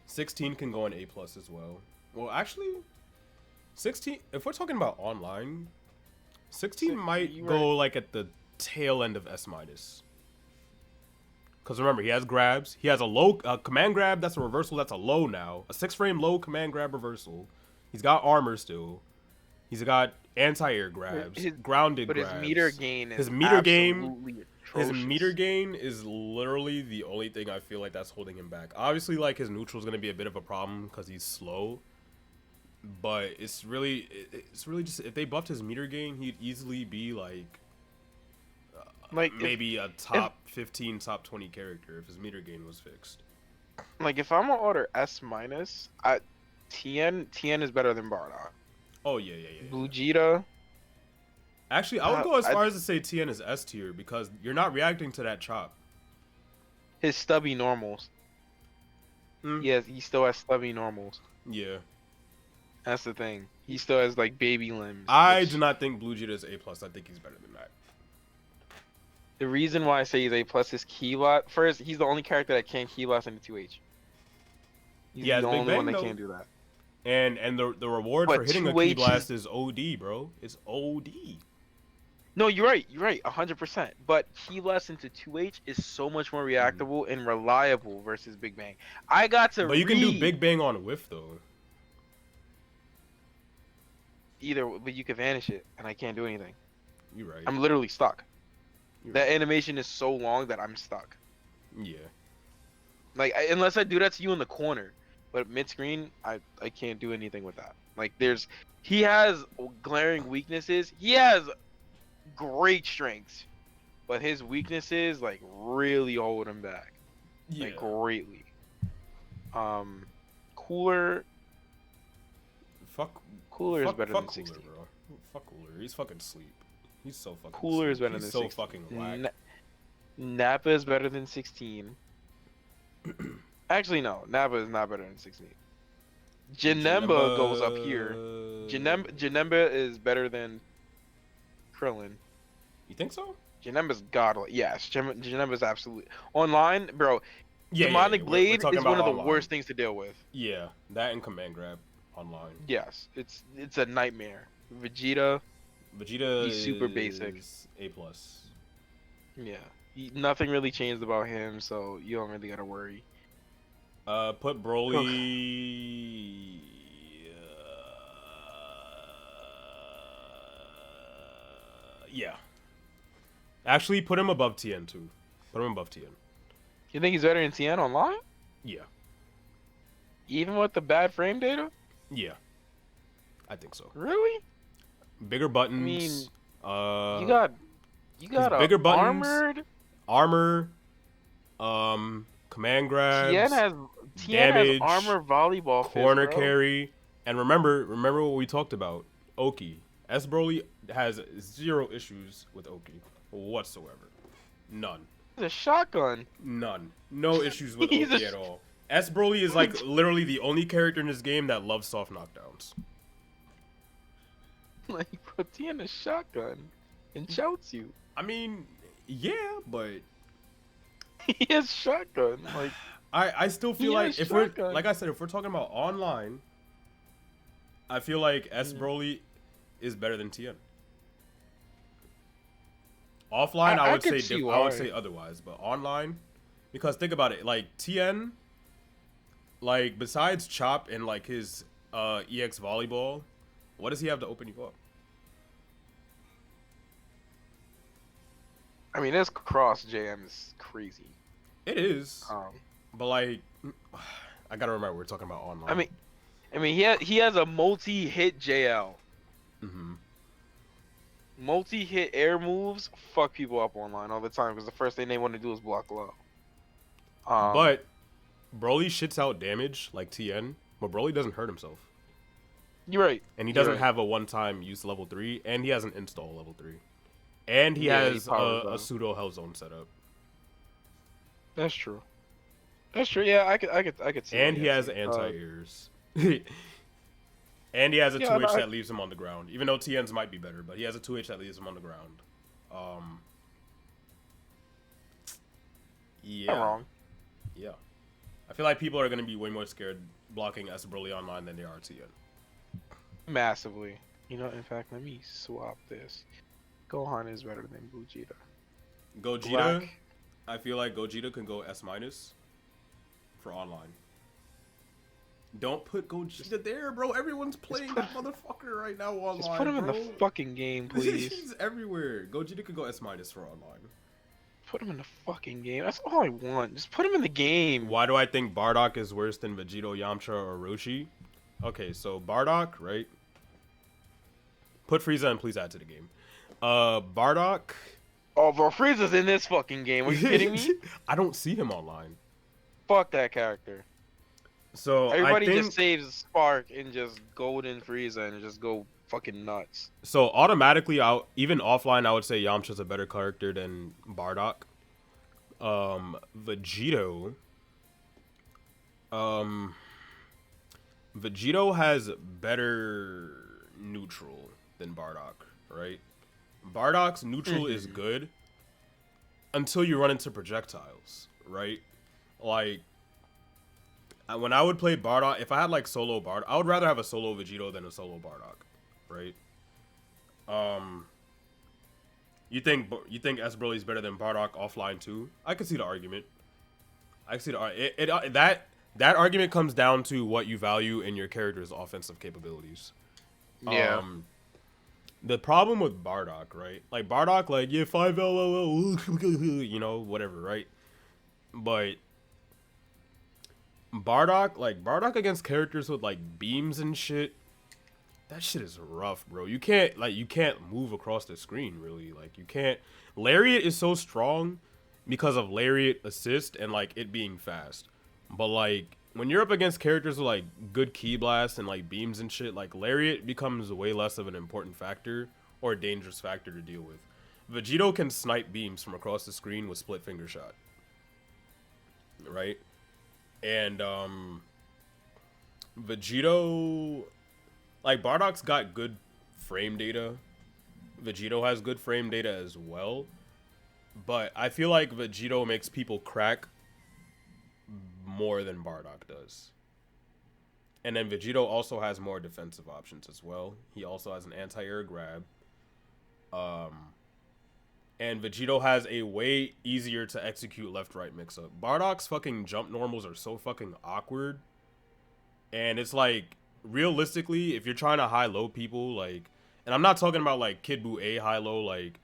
16 can go in A+ as well. Well, actually, 16. If we're talking about online, 16 might go like at the tail end of S-. Because remember, he has grabs. He has a low command grab. That's a reversal. That's a low now. A 6-frame low command grab reversal. He's got armor still. He's got anti-air grabs, grounded grabs. But his meter gain is his meter gain, atrocious. his meter gain is literally the only thing I feel like that's holding him back. Obviously, like, his neutral is going to be a bit of a problem because he's slow. But it's really just, if they buffed his meter gain, he'd easily be like maybe a top 15, top 20 character if his meter gain was fixed. Like, if I'm gonna order S-, TN is better than Bardock. Oh yeah. Vegeta. Actually, I would go as far as to say TN is S tier because you're not reacting to that chop. His stubby normals. Yes, he still has stubby normals. Yeah. That's the thing. He still has like baby limbs. I do not think Vegeta is A+. I think he's better than that. The reason why I say he's A+ is Ki Blast. First, he's the only character that can't Ki Blast into 2H. He's the only one that can't do that. And the reward for But hitting a Ki 2H is Blast is OD, bro. It's OD. no, you're right. You're right, 100%. But Key Blast into 2H is so much more Mhm. reactable and reliable versus Big Bang. I got to But you can do read Big Bang on whiff though. either, but you can vanish it, and I can't do anything. You right. I'm literally stuck. You That right. animation is so long that I'm stuck. Yeah. Like unless I do that to you in the corner, but mid screen, I can't do anything with that. Like he has glaring weaknesses. He has great strengths, but his weaknesses like really hold him back, like Yeah. greatly. Um, Cooler, Fuck. Cooler is better Fuck than Cooler, 16. bro. Fuck Cooler. He's fucking sleep. He's so fucking Cooler is sleep. better He's than so 16. fucking whack. Nappa is better than 16. Actually, no, Nappa is not better than 16. Janemba goes up here. Janemba is better than Krillin. You think so? Janemba's godly. Yes, Janemba's absolutely online, bro. Yeah. Demonic We're Blade talking is about one of the online. worst things to deal with. Yeah, that and Command Grab online. Yes, it's a nightmare. Vegeta, Vegeta he's super basic. is A plus. Yeah, nothing really changed about him, so you don't really gotta worry. Put Broly. Yeah. Actually, put him above TN too. Put him above TN. You think he's better than Tien online? Yeah. Even with the bad frame data? Yeah. I think so. Really? Bigger buttons. I mean, uh, you got a bigger buttons, armored. armor, command grabs, Tien has damage, armor volleyball corner fist, bro. carry, and remember what we talked about. Oki. S Broly has 0 issues with Oki whatsoever. None. He's a shotgun. None. No issues with He's Oki a at all. S Broly is like literally the only character in this game that loves soft knockdowns. Like, put Tien a shotgun and shouts you. I mean, yeah, but He has shotgun. Like, I still feel He like has if we're shotgun. like I said, if we're talking about online, I feel like S Broly is better than Tien. Offline, I would could say see I would why. say otherwise, but online, because think about it, like Tien, like besides Chop and like his EX volleyball, what does he have to open you up? I mean, this cross JM is crazy. It is, Um, but like, I gotta remember we're talking about online. I mean, he has a multi-hit JL. Mm-hmm. Multi-hit air moves fuck people up online all the time because the first thing they want to do is block low. But Broly shits out damage like Tien, but Broly doesn't hurt himself. You're right. And he You're doesn't right. have a one-time use level 3, and he has an install level 3. And he Yeah, he has powers a up. pseudo hell zone setup. That's true. That's true. Yeah, I could see. And that, he yeah, has too. anti-airs. And he has a Yeah, 2H that leaves him on the ground. Even though TN's might be better, but he has a 2H that leaves him on the ground. Yeah. Not wrong. Yeah. I feel like people are going to be way more scared blocking S Broly online than they are TN. Massively. You know, in fact, let me swap this. Gohan is better than Vegeta. Gogeta, Black. I feel like Gogeta can go S- for online. Don't put Gogeta there, bro. Everyone's playing that motherfucker right now online. Just put him in the fucking game, please. He's everywhere. Gogeta could go S- for online. Put him in the fucking game. That's all I want. Just put him in the game. Why do I think Bardock is worse than Vegito, Yamcha, or Roshi? Okay, so Bardock, right? Put Frieza and please add to the game. Bardock. Oh, bro, Frieza's in this fucking game. Are you kidding me? I don't see him online. Fuck that character. So Everybody I think, just saves Spark and just Golden Frieza and just go fucking nuts. so automatically, even offline, I would say Yamcha's a better character than Bardock. Vegito. Vegito has better neutral than Bardock, right? Bardock's neutral is good until you run into projectiles, right? Like, when I would play Bardock, if I had like solo Bardock, I would rather have a solo Vegito than a solo Bardock, right? You think S Broly's better than Bardock offline too? I can see the argument. I can see that argument comes down to what you value in your character's offensive capabilities. Yeah. The problem with Bardock, right? Like Bardock, like yeah, 5 LOL, you know, whatever, right? But Bardock against characters with like beams and shit, that shit is rough, bro. You can't move across the screen really. Like you can't. Lariat is so strong because of Lariat assist and like it being fast. But like when you're up against characters with like good key blasts and like beams and shit, like Lariat becomes way less of an important factor or a dangerous factor to deal with. Vegito can snipe beams from across the screen with split finger shot. Right? And Vegito, like Bardock's got good frame data. Vegito has good frame data as well. But I feel like Vegito makes people crack more than Bardock does. And then Vegito also has more defensive options as well. He also has an anti-air grab. And Vegito has a way easier to execute left-right mix-up. Bardock's fucking jump normals are so fucking awkward. And it's like, realistically, if you're trying to high-low people, like... And I'm not talking about, like, Kid Buu A high-low, like...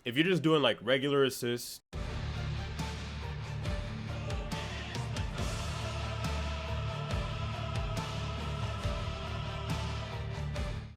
If you're just doing, like, regular assists...